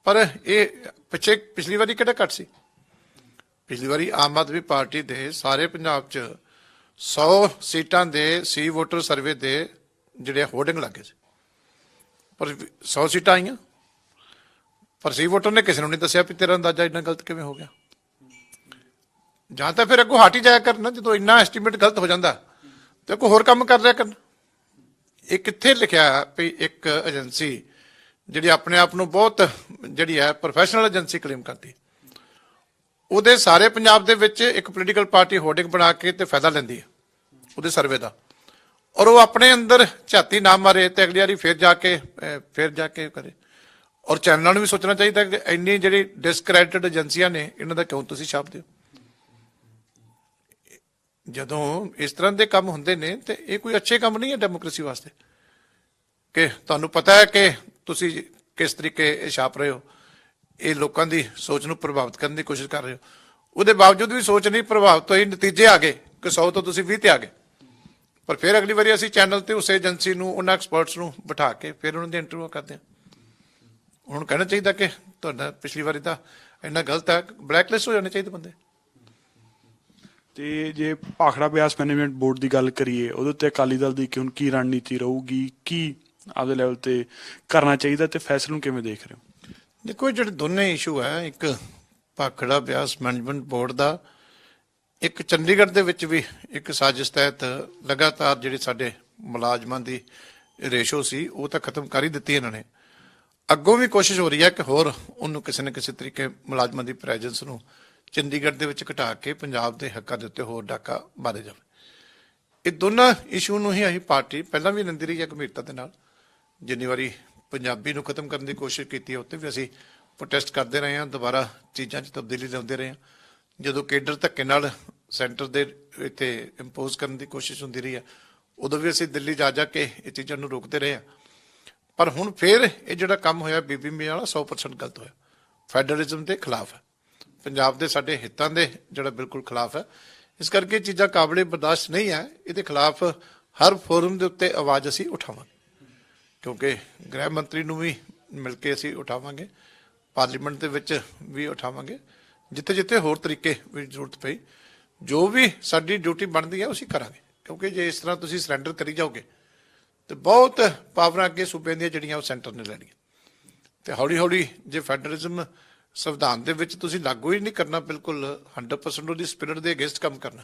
ਪਰ ਇਹ ਪਿਛਲੀ ਵਾਰੀ ਕਿਹੜਾ ਘੱਟ ਸੀ? ਪਿਛਲੀ ਵਾਰੀ ਆਮ ਆਦਮੀ ਪਾਰਟੀ ਦੇ ਸਾਰੇ ਪੰਜਾਬ 'ਚ 100 ਸੀਟਾਂ ਦੇ ਸੀ ਵੋਟਰ ਸਰਵੇ ਦੇ ਜਿਹੜੇ ਹੋਰਡਿੰਗ ਲੱਗੇ ਸੀ, ਪਰ 100 ਸੀਟਾਂ ਆਈਆਂ, ਪਰ ਸੀ ਵੋਟਰ ਨੇ ਕਿਸੇ ਨੂੰ ਨਹੀਂ ਦੱਸਿਆ ਵੀ ਤੇਰਾ ਅੰਦਾਜ਼ਾ ਇੰਨਾ ਗਲਤ ਕਿਵੇਂ ਹੋ ਗਿਆ। ਜਾਂ ਤਾਂ ਫਿਰ ਅੱਗੋਂ ਹਟ ਹੀ ਜਾਇਆ ਕਰਨਾ, ਜਦੋਂ ਇੰਨਾ ਐਸਟੀਮੇਟ ਗਲਤ ਹੋ ਜਾਂਦਾ ਤੇ ਕੋਈ ਹੋਰ ਕੰਮ ਕਰ ਰਿਹਾ ਕਰਨਾ। ਇਹ ਕਿੱਥੇ ਲਿਖਿਆ ਵੀ ਇੱਕ ਏਜੰਸੀ ਜਿਹੜੀ ਆਪਣੇ ਆਪ ਨੂੰ ਬਹੁਤ ਜਿਹੜੀ ਹੈ ਪ੍ਰੋਫੈਸ਼ਨਲ ਏਜੰਸੀ ਕਲੇਮ ਕਰਦੀ, ਉਹਦੇ ਸਾਰੇ ਪੰਜਾਬ ਦੇ ਵਿੱਚ ਇੱਕ ਪੋਲੀਟੀਕਲ ਪਾਰਟੀ ਹੋਰਡਿੰਗ ਬਣਾ ਕੇ ਤੇ ਫਾਇਦਾ ਲੈਂਦੀ ਹੈ ਉਹਦੇ ਸਰਵੇ ਦਾ, ਔਰ ਉਹ ਆਪਣੇ ਅੰਦਰ ਝਾਤੀ ਨਾ ਮਾਰੇ ਤੇ ਅਗਲੀ ਵਾਰੀ ਫਿਰ ਜਾ ਕੇ ਕਰੇ। ਔਰ ਚੈਨਲਾਂ ਨੂੰ ਵੀ ਸੋਚਣਾ ਚਾਹੀਦਾ ਕਿ ਇੰਨੀ ਜਿਹੜੀ ਡਿਸਕ੍ਰੈਡਿਟਡ ਏਜੰਸੀਆਂ ਨੇ, ਇਹਨਾਂ ਦਾ ਕਿਉਂ ਤੁਸੀਂ ਛਾਪਦੇ ਹੋ? ਜਦੋਂ ਇਸ ਤਰ੍ਹਾਂ ਦੇ ਕੰਮ ਹੁੰਦੇ ਨੇ ਤੇ ਇਹ ਕੋਈ ਅੱਛੇ ਕੰਮ ਨਹੀਂ ਹੈ ਡੈਮੋਕ੍ਰੇਸੀ ਵਾਸਤੇ, ਕਿ ਤੁਹਾਨੂੰ ਪਤਾ ਹੈ ਕਿ ਤੁਸੀਂ ਕਿਸ ਤਰੀਕੇ ਇਹ ਛਾਪ ਰਹੇ ਹੋ, ਇਹ ਲੋਕਾਂ ਦੀ ਸੋਚ ਨੂੰ ਪ੍ਰਭਾਵਿਤ ਕਰਨ ਦੀ ਕੋਸ਼ਿਸ਼ ਕਰ ਰਹੇ ਹੋ। ਉਹਦੇ ਬਾਵਜੂਦ ਵੀ ਸੋਚ ਨਹੀਂ ਪ੍ਰਭਾਵਿਤ ਹੋਈ, ਨਤੀਜੇ ਆ ਗਏ ਕਿ 100 ਤੋਂ ਤੁਸੀਂ 20 ਤੇ ਆ ਗਏ। ਪਰ ਫਿਰ ਅਗਲੀ ਵਾਰੀ ਅਸੀਂ ਚੈਨਲ ਤੇ ਉਸ ਏਜੰਸੀ ਨੂੰ, ਉਹਨਾਂ ਐਕਸਪਰਟਸ ਨੂੰ ਬਿਠਾ ਕੇ ਫਿਰ ਉਹਨਾਂ ਦੀ ਇੰਟਰਵਿਊ ਕਰਦੇ ਹਾਂ। ਹੁਣ ਕਹਿਣਾ ਚਾਹੀਦਾ ਕਿ ਤੁਹਾਡਾ ਪਿਛਲੀ ਵਾਰੀ ਤਾਂ ਇੰਨਾ ਗਲਤ ਹੈ, ਬਲੈਕਲਿਸਟ ਹੋ ਜਾਣੇ ਚਾਹੀਦੇ ਬੰਦੇ। ਤੇ ਜੇ ਭਾਖੜਾ ਬਿਆਸ ਮੈਨੇਜਮੈਂਟ ਬੋਰਡ ਦੀ ਗੱਲ ਕਰੀਏ, ਉਹਦੇ ਉੱਤੇ ਅਕਾਲੀ ਦਲ ਦੀ ਹੁਣ ਕੀ ਰਣਨੀਤੀ ਰਹੂਗੀ, ਕੀ ਆਪਦੇ ਲੈਵਲ ਤੇ ਕਰਨਾ ਚਾਹੀਦਾ ਤੇ ਫੈਸਲੇ ਨੂੰ ਕਿਵੇਂ ਦੇਖ ਰਹੇ ਹੋ? ਦੇਖੋ, ਜਿਹੜੇ ਦੋਨੇ ਇਸ਼ੂ ਹੈ, ਇੱਕ ਭਾਖੜਾ ਬਿਆਸ ਮੈਨੇਜਮੈਂਟ ਬੋਰਡ ਦਾ, ਇੱਕ ਚੰਡੀਗੜ੍ਹ ਦੇ ਵਿੱਚ ਵੀ ਇੱਕ ਸਾਜ਼ਿਸ਼ ਤਹਿਤ ਲਗਾਤਾਰ ਜਿਹੜੇ ਸਾਡੇ ਮੁਲਾਜ਼ਮਾਂ ਦੀ ਰੇਸ਼ੋ ਸੀ ਉਹ ਤਾਂ ਖਤਮ ਕਰ ਹੀ ਦਿੱਤੀ ਇਹਨਾਂ ਨੇ। ਅੱਗੋਂ ਵੀ ਕੋਸ਼ਿਸ਼ ਹੋ ਰਹੀ ਹੈ ਕਿ ਹੋਰ ਉਹਨੂੰ ਕਿਸੇ ਨਾ ਕਿਸੇ ਤਰੀਕੇ ਮੁਲਾਜ਼ਮਾਂ ਦੀ ਪ੍ਰੈਜ਼ੈਂਸ ਨੂੰ ਚੰਡੀਗੜ੍ਹ ਦੇ ਵਿੱਚ ਘਟਾ ਕੇ ਪੰਜਾਬ ਦੇ ਹੱਕਾਂ ਦੇ ਉੱਤੇ ਹੋਰ ਡਾਕਾ ਮਾਰੇ ਜਾਵੇ। ਇਹ ਦੋਨਾਂ ਇਸ਼ੂ ਨੂੰ ਹੀ ਅਸੀਂ ਪਾਰਟੀ ਪਹਿਲਾਂ ਵੀ ਲੈਂਦੀ ਰਹੀ ਹੈ ਗੰਭੀਰਤਾ ਦੇ ਨਾਲ। ਜਿੰਨੀ ਵਾਰੀ ਪੰਜਾਬੀ ਨੂੰ ਖਤਮ ਕਰਨ ਦੀ ਕੋਸ਼ਿਸ਼ ਕੀਤੀ ਹੈ ਉੱਤੇ ਵੀ ਅਸੀਂ ਪ੍ਰੋਟੈਸਟ ਕਰਦੇ ਰਹੇ ਹਾਂ, ਦੁਬਾਰਾ ਚੀਜ਼ਾਂ 'ਚ ਤਬਦੀਲੀ ਲਿਆਉਂਦੇ ਰਹੇ ਹਾਂ। ਜਦੋਂ ਕੇਡਰ ਧੱਕੇ ਨਾਲ ਸੈਂਟਰ ਦੇ ਇੱਥੇ ਇੰਪੋਜ਼ ਕਰਨ ਦੀ ਕੋਸ਼ਿਸ਼ ਹੁੰਦੀ ਰਹੀ ਹੈ, ਉਦੋਂ ਵੀ ਅਸੀਂ ਦਿੱਲੀ ਜਾ ਕੇ ਇਹ ਚੀਜ਼ਾਂ ਨੂੰ ਰੋਕਦੇ ਰਹੇ ਹਾਂ। ਪਰ ਹੁਣ ਫਿਰ ਇਹ ਜਿਹੜਾ ਕੰਮ ਹੋਇਆ ਬੀਬੀਐਮਬੀ ਵਾਲਾ 100% ਗਲਤ ਹੋਇਆ, ਫੈਡਰਲਿਜ਼ਮ ਦੇ ਖਿਲਾਫ ਹੈ, ਪੰਜਾਬ ਦੇ ਸਾਡੇ ਹਿੱਤਾਂ ਦੇ ਜਿਹੜਾ ਬਿਲਕੁਲ ਖਿਲਾਫ ਹੈ। ਇਸ ਕਰਕੇ ਇਹ ਚੀਜ਼ਾਂ ਕਾਬਲੇ ਬਰਦਾਸ਼ਤ ਨਹੀਂ ਹੈ। ਇਹਦੇ ਖਿਲਾਫ ਹਰ ਫੋਰਮ ਦੇ ਉੱਤੇ ਆਵਾਜ਼ ਅਸੀਂ ਉਠਾਵਾਂਗੇ, ਕਿਉਂਕਿ ਗ੍ਰਹਿ ਮੰਤਰੀ ਨੂੰ ਵੀ ਮਿਲ ਕੇ ਅਸੀਂ ਉਠਾਵਾਂਗੇ, ਪਾਰਲੀਮੈਂਟ ਦੇ ਵਿੱਚ ਵੀ ਉਠਾਵਾਂਗੇ, ਜਿੱਥੇ ਜਿੱਥੇ ਹੋਰ ਤਰੀਕੇ ਵੀ ਜ਼ਰੂਰਤ ਪਈ, ਜੋ ਵੀ ਸਾਡੀ ਡਿਊਟੀ ਬਣਦੀ ਹੈ ਅਸੀਂ ਕਰਾਂਗੇ। ਕਿਉਂਕਿ ਜੇ ਇਸ ਤਰ੍ਹਾਂ ਤੁਸੀਂ ਸਰੈਂਡਰ ਕਰੀ ਜਾਓਗੇ ਤੇ ਬਹੁਤ ਪਾਵਰਾਂ ਅੱਗੇ ਸੂਬਿਆਂ ਦੀਆਂ ਜਿਹੜੀਆਂ ਉਹ ਸੈਂਟਰ ਨੇ ਲੈਣੀਆਂ, ਤੇ ਹੌਲੀ ਹੌਲੀ ਜੇ ਫੈਡਰਲਿਜ਼ਮ ਸੰਵਿਧਾਨ ਦੇ ਵਿੱਚ ਤੁਸੀਂ ਲਾਗੂ ਹੀ ਨਹੀਂ ਕਰਨਾ, ਬਿਲਕੁਲ 100% ਉਹਦੀ ਸਪਿਰਿਟ ਦੇ ਅਗੇਂਸਟ ਕੰਮ ਕਰਨਾ,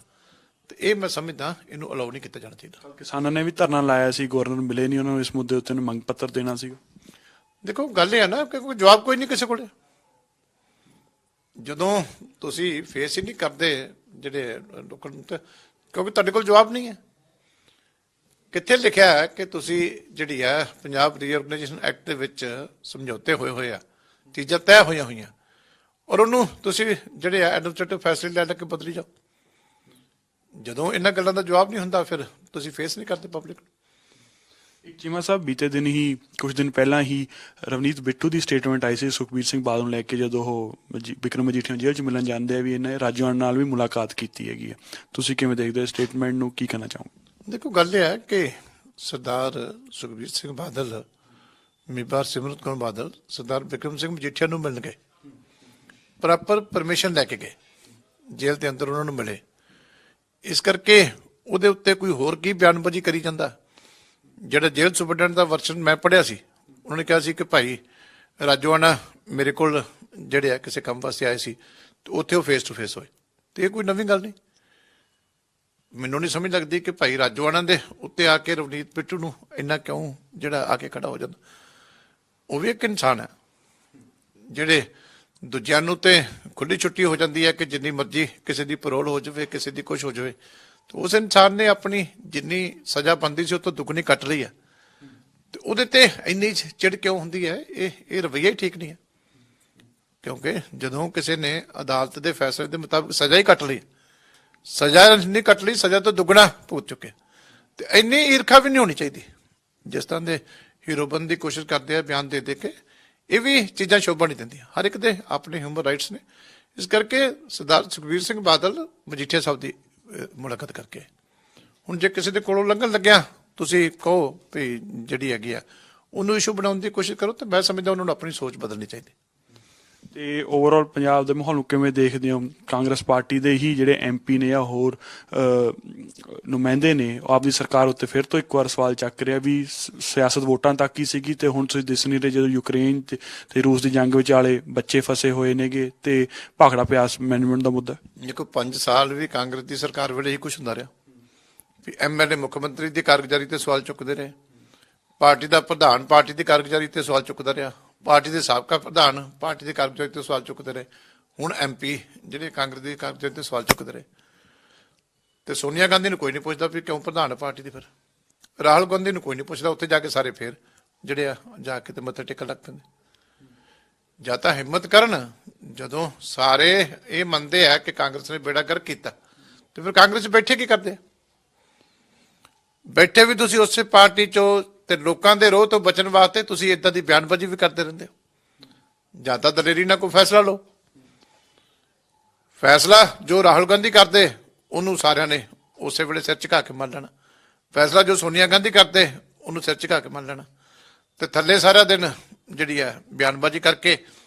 ਤੇ ਇਹ ਮੈਂ ਸਮਝਦਾ ਇਹਨੂੰ ਅਲਾਉ ਨਹੀਂ ਕੀਤਾ ਜਾਣਾ ਚਾਹੀਦਾ। ਕਿਸਾਨਾਂ ਨੇ ਵੀ ਧਰਨਾ ਲਾਇਆ ਸੀ, ਗਵਰਨਰ ਮਿਲੇ ਨਹੀਂ, ਉਹਨਾਂ ਨੂੰ ਇਸ ਮੁੱਦੇ ਉੱਤੇ ਮੰਗ ਪੱਤਰ ਦੇਣਾ ਸੀਗਾ। ਦੇਖੋ ਗੱਲ ਇਹ ਹੈ ਨਾ ਕਿ ਕੋਈ ਜਵਾਬ ਕੋਈ ਨਹੀਂ ਕਿਸੇ ਕੋਲੇ, ਜਦੋਂ ਤੁਸੀਂ ਫੇਸ ਹੀ ਨਹੀਂ ਕਰਦੇ ਜਿਹੜੇ ਲੋਕਾਂ ਨੂੰ, ਕਿਉਂਕਿ ਤੁਹਾਡੇ ਕੋਲ ਜਵਾਬ ਨਹੀਂ ਹੈ। ਕਿੱਥੇ ਲਿਖਿਆ ਹੈ ਕਿ ਤੁਸੀਂ ਜਿਹੜੀ ਹੈ ਪੰਜਾਬ ਰੀਆਰਗਨਾਈਜੇਸ਼ਨ ਐਕਟ ਦੇ ਵਿੱਚ ਸਮਝੌਤੇ ਹੋਏ ਆ, ਚੀਜ਼ਾਂ ਤੈਅ ਹੋਈਆਂ, ਔਰ ਉਹਨੂੰ ਤੁਸੀਂ ਜਿਹੜੇ ਐਡਮਿਨਿਸਟ੍ਰੇਟਿਵ ਫੈਸਲੇ ਲੈ ਕੇ ਬਦਲੀ ਜਾਓ। ਜਦੋਂ ਇਹਨਾਂ ਗੱਲਾਂ ਦਾ ਜਵਾਬ ਨਹੀਂ ਹੁੰਦਾ ਫਿਰ ਤੁਸੀਂ ਫੇਸ ਨਹੀਂ ਕਰਦੇ ਪਬਲਿਕ ਨੂੰ। ਚੀਮਾ ਸਾਹਿਬ, ਬੀਤੇ ਦਿਨ ਹੀ ਕੁਝ ਦਿਨ ਪਹਿਲਾਂ ਹੀ ਰਵਨੀਤ ਬਿੱਟੂ ਦੀ ਸਟੇਟਮੈਂਟ ਆਈ ਸੀ ਸੁਖਬੀਰ ਸਿੰਘ ਬਾਦਲ ਨੂੰ ਲੈ ਕੇ, ਜਦੋਂ ਉਹ ਵਿਕਰਮ ਮਜੀਠੀਆ ਜੇਲ੍ਹ 'ਚ ਮਿਲਣ ਜਾਂਦੇ ਆ ਵੀ ਇਹਨਾਂ ਰਾਜੋਆਣਾ ਨਾਲ ਵੀ ਮੁਲਾਕਾਤ ਕੀਤੀ ਹੈਗੀ ਹੈ। ਤੁਸੀਂ ਕਿਵੇਂ ਦੇਖਦੇ ਹੋ ਸਟੇਟਮੈਂਟ ਨੂੰ, ਕੀ ਕਹਿਣਾ ਚਾਹੋਗੇ? ਦੇਖੋ ਗੱਲ ਇਹ ਹੈ ਕਿ ਸਰਦਾਰ ਸੁਖਬੀਰ ਸਿੰਘ ਬਾਦਲ, ਬੀਬਾ ਸਿਮਰਤ ਕੌਰ ਬਾਦਲ ਸਰਦਾਰ ਵਿਕਰਮ ਸਿੰਘ ਮਜੀਠੀਆ ਨੂੰ ਮਿਲਣ ਗਏ, ਪ੍ਰੋਪਰ ਪਰਮਿਸ਼ਨ ਲੈ ਕੇ ਗਏ, ਜੇਲ੍ਹ ਦੇ ਅੰਦਰ ਉਹਨਾਂ ਨੂੰ ਮਿਲੇ। ਇਸ ਕਰਕੇ ਉਹਦੇ ਉੱਤੇ ਕੋਈ ਹੋਰ ਕੀ ਬਿਆਨਬਾਜ਼ੀ ਕਰੀ ਜਾਂਦਾ। ਜਿਹੜਾ ਜੇਲ੍ਹ ਸੁਪਰਡੈਂਟ ਦਾ ਵਰਸ਼ਨ ਮੈਂ ਪੜ੍ਹਿਆ ਸੀ, ਉਹਨਾਂ ਨੇ ਕਿਹਾ ਸੀ ਕਿ ਭਾਈ ਰਾਜੋਆਣਾ ਮੇਰੇ ਕੋਲ ਜਿਹੜੇ ਆ ਕਿਸੇ ਕੰਮ ਵਾਸਤੇ ਆਏ ਸੀ, ਤੇ ਉੱਥੇ ਉਹ ਫੇਸ ਟੂ ਫੇਸ ਹੋਏ, ਤੇ ਇਹ ਕੋਈ ਨਵੀਂ ਗੱਲ ਨਹੀਂ। ਮੈਨੂੰ ਨਹੀਂ ਸਮਝ ਲੱਗਦੀ ਕਿ ਭਾਈ ਰਾਜੋਆਣਾ ਦੇ ਉੱਤੇ ਆ ਕੇ ਰਵਨੀਤ ਬਿੱਟੂ ਨੂੰ ਇੰਨਾ ਕਿਉਂ ਜਿਹੜਾ ਆ ਕੇ ਖੜਾ ਹੋ ਜਾਂਦਾ। ਉਹ ਵੀ ਇੱਕ ਇਨਸਾਨ ਹੈ, ਜਿਹੜੇ ਦੂਜਿਆਂ ਨੂੰ ਤੇ ਖੁੱਲੀ ਛੁੱਟੀ ਹੋ ਜਾਂਦੀ ਹੈ ਕਿ ਜਿੰਨੀ ਮਰਜ਼ੀ ਕਿਸੇ ਦੀ ਪਰੋਲ ਹੋ ਜਾਵੇ, ਕਿਸੇ ਦੀ ਕੁਛ ਹੋ ਜਾਵੇ, ਤੇ ਉਸ ਇਨਸਾਨ ਨੇ ਆਪਣੀ ਜਿੰਨੀ ਸਜ਼ਾ ਬਣਦੀ ਸੀ ਉਹ ਤੋਂ ਦੁੱਗਣੀ ਕੱਟ ਲਈ ਹੈ, ਤੇ ਉਹਦੇ ਤੇ ਇੰਨੀ ਚਿੜ ਕਿਉਂ ਹੁੰਦੀ ਹੈ? ਇਹ ਰਵੱਈਆ ਹੀ ਠੀਕ ਨਹੀਂ ਹੈ। ਕਿਉਂਕਿ ਜਦੋਂ ਕਿਸੇ ਨੇ ਅਦਾਲਤ ਦੇ ਫੈਸਲੇ ਦੇ ਮੁਤਾਬਕ ਸਜ਼ਾ ਹੀ ਕੱਟ ਲਈ, ਸਜ਼ਾ ਨਹੀਂ ਕੱਟ ਲਈ, ਸਜ਼ਾ ਤੋਂ ਦੁੱਗਣਾ ਭੁਗਤ ਚੁੱਕੇ, ਤੇ ਇੰਨੀ ਈਰਖਾ ਵੀ ਨਹੀਂ ਹੋਣੀ ਚਾਹੀਦੀ। ਜਿਸ ਤਰ੍ਹਾਂ ਦੇ ਹੀਰੋ ਬਣਨ ਦੀ ਕੋਸ਼ਿਸ਼ ਕਰਦੇ ਆ ਬਿਆਨ ਦੇ ਕੇ, ਇਹ ਵੀ ਚੀਜ਼ਾਂ ਸ਼ੋਭਾ ਨਹੀਂ ਦਿੰਦੀਆਂ। ਹਰ ਇੱਕ ਦੇ ਆਪਣੇ ਹਿਊਮਨ ਰਾਈਟਸ ਨੇ। ਇਸ ਕਰਕੇ ਸਰਦਾਰ ਸੁਖਬੀਰ ਸਿੰਘ ਬਾਦਲ ਮਜੀਠੀਆ ਸਾਹਿਬ ਦੀ ਮੁਲਾਕਾਤ ਕਰਕੇ, ਹੁਣ ਜੇ ਕਿਸੇ ਦੇ ਕੋਲੋਂ ਲੰਘਣ ਲੱਗਿਆ ਤੁਸੀਂ ਕਹੋ ਵੀ ਜਿਹੜੀ ਹੈਗੀ ਆ ਉਹਨੂੰ ਇਸ਼ੂ ਬਣਾਉਣ ਦੀ ਕੋਸ਼ਿਸ਼ ਕਰੋ, ਤਾਂ ਮੈਂ ਸਮਝਦਾ ਉਹਨਾਂ ਨੂੰ ਆਪਣੀ ਸੋਚ ਬਦਲਣੀ ਚਾਹੀਦੀ। ਤੇ ਓਵਰਆਲ ਪੰਜਾਬ ਦੇ ਮਾਹੌਲ ਨੂੰ ਕਿਵੇਂ ਦੇਖਦੇ ਹੋ? ਕਾਂਗਰਸ ਪਾਰਟੀ ਦੇ ਹੀ ਜਿਹੜੇ ਐਮਪੀ ਨੇ ਜਾਂ ਹੋਰ ਨੁਮਾਇੰਦੇ ਨੇ, ਉਹ ਆਪਦੀ ਸਰਕਾਰ ਉੱਤੇ ਫਿਰ ਤੋਂ ਇੱਕ ਵਾਰ ਸਵਾਲ ਚੱਕ ਰਿਹਾ ਵੀ ਸਿਆਸਤ ਵੋਟਾਂ ਤੱਕ ਹੀ ਸੀਗੀ, ਤੇ ਹੁਣ ਤੁਸੀਂ ਦਿਸ ਨਹੀਂ ਰਹੇ ਜਦੋਂ ਯੂਕਰੇਨ ਤੇ ਰੂਸ ਦੀ ਜੰਗ ਵਿਚਾਲੇ ਬੱਚੇ ਫਸੇ ਹੋਏ ਨੇਗੇ, ਤੇ ਭਾਖੜਾ ਪਿਆਸ ਮੈਨੇਜਮੈਂਟ ਦਾ ਮੁੱਦਾ। ਦੇਖੋ 5 ਸਾਲ ਵੀ ਕਾਂਗਰਸ ਦੀ ਸਰਕਾਰ ਵੇਲੇ ਹੀ ਕੁਝ ਹੁੰਦਾ ਰਿਹਾ ਵੀ ਐਮਐਲਏ ਮੁੱਖ ਮੰਤਰੀ ਦੀ ਕਾਰਗੁਜ਼ਾਰੀ ਤੇ ਸਵਾਲ ਚੁੱਕਦੇ ਰਹੇ, ਪਾਰਟੀ ਦਾ ਪ੍ਰਧਾਨ ਪਾਰਟੀ ਦੀ ਕਾਰਗੁਜ਼ਾਰੀ ਤੇ ਸਵਾਲ ਚੁੱਕਦਾ ਰਿਹਾ, ਪਾਰਟੀ ਦੇ ਸਾਬਕਾ ਪ੍ਰਧਾਨ ਪਾਰਟੀ ਦੀ ਕਾਰਗੁਜ਼ਾਰੀ ਤੇ ਸਵਾਲ ਚੁੱਕਦੇ ਰਹੇ, ਹੁਣ ਐਮਪੀ ਜਿਹੜੇ ਕਾਂਗਰਸ ਦੀ ਕਾਰਗੁਜ਼ਾਰੀ ਤੇ ਸਵਾਲ ਚੁੱਕਦੇ ਰਹੇ। ਤੇ ਸੋਨੀਆ ਗਾਂਧੀ ਨੂੰ ਕੋਈ ਨਹੀਂ ਪੁੱਛਦਾ ਵੀ ਕਿਉਂ ਪ੍ਰਧਾਨ ਪਾਰਟੀ ਦੀ, ਫਿਰ ਰਾਹੁਲ ਗਾਂਧੀ ਨੂੰ ਕੋਈ ਨਹੀਂ ਪੁੱਛਦਾ, ਉੱਥੇ ਜਾ ਕੇ ਸਾਰੇ ਫੇਰ ਜਿਹੜੇ ਆ ਜਾ ਕੇ ਤੇ ਮੱਥੇ ਟੇਕਣ ਲੱਗ ਪੈਂਦੇ। ਜਾਂ ਤਾਂ ਹਿੰਮਤ ਕਰਨ, ਜਦੋਂ ਸਾਰੇ ਇਹ ਮੰਨਦੇ ਆ ਕਿ ਕਾਂਗਰਸ ਨੇ ਬੇੜਾ ਗਰਕ ਕੀਤਾ, ਤੇ ਫਿਰ ਕਾਂਗਰਸ 'ਚ ਬੈਠੇ ਕੀ ਕਰਦੇ? ਬੈਠੇ ਵੀ ਤੁਸੀਂ ਉਸੇ ਪਾਰਟੀ 'ਚੋਂ, ਤੇ ਲੋਕਾਂ ਦੇ ਰੋਹ ਤੋਂ ਬਚਣ ਵਾਸਤੇ ਤੁਸੀਂ ਇਦਾਂ ਦੀ ਬਿਆਨਬਾਜ਼ੀ ਵੀ ਕਰਦੇ ਰਹਿੰਦੇ ਹੋ। ਜਾਂ ਤਾਂ ਦਲੇਰੀ ਨਾਲ ਕੋਈ ਫੈਸਲਾ ਲਓ। ਫੈਸਲਾ ਜੋ ਰਾਹੁਲ ਗਾਂਧੀ ਕਰਦੇ ਉਹਨੂੰ ਸਾਰਿਆਂ ਨੇ ਉਸੇ ਵੇਲੇ ਸਿਰ ਝੁਕਾ ਕੇ ਮੰਨ ਲੈਣਾ, ਫੈਸਲਾ ਜੋ ਸੋਨੀਆ ਗਾਂਧੀ ਕਰਦੇ ਉਹਨੂੰ ਸਿਰ ਝੁਕਾ ਕੇ ਮੰਨ ਲੈਣਾ, ਤੇ ਥੱਲੇ ਸਾਰਾ ਦਿਨ ਜਿਹੜੀ ਹੈ ਬਿਆਨਬਾਜ਼ੀ ਕਰਕੇ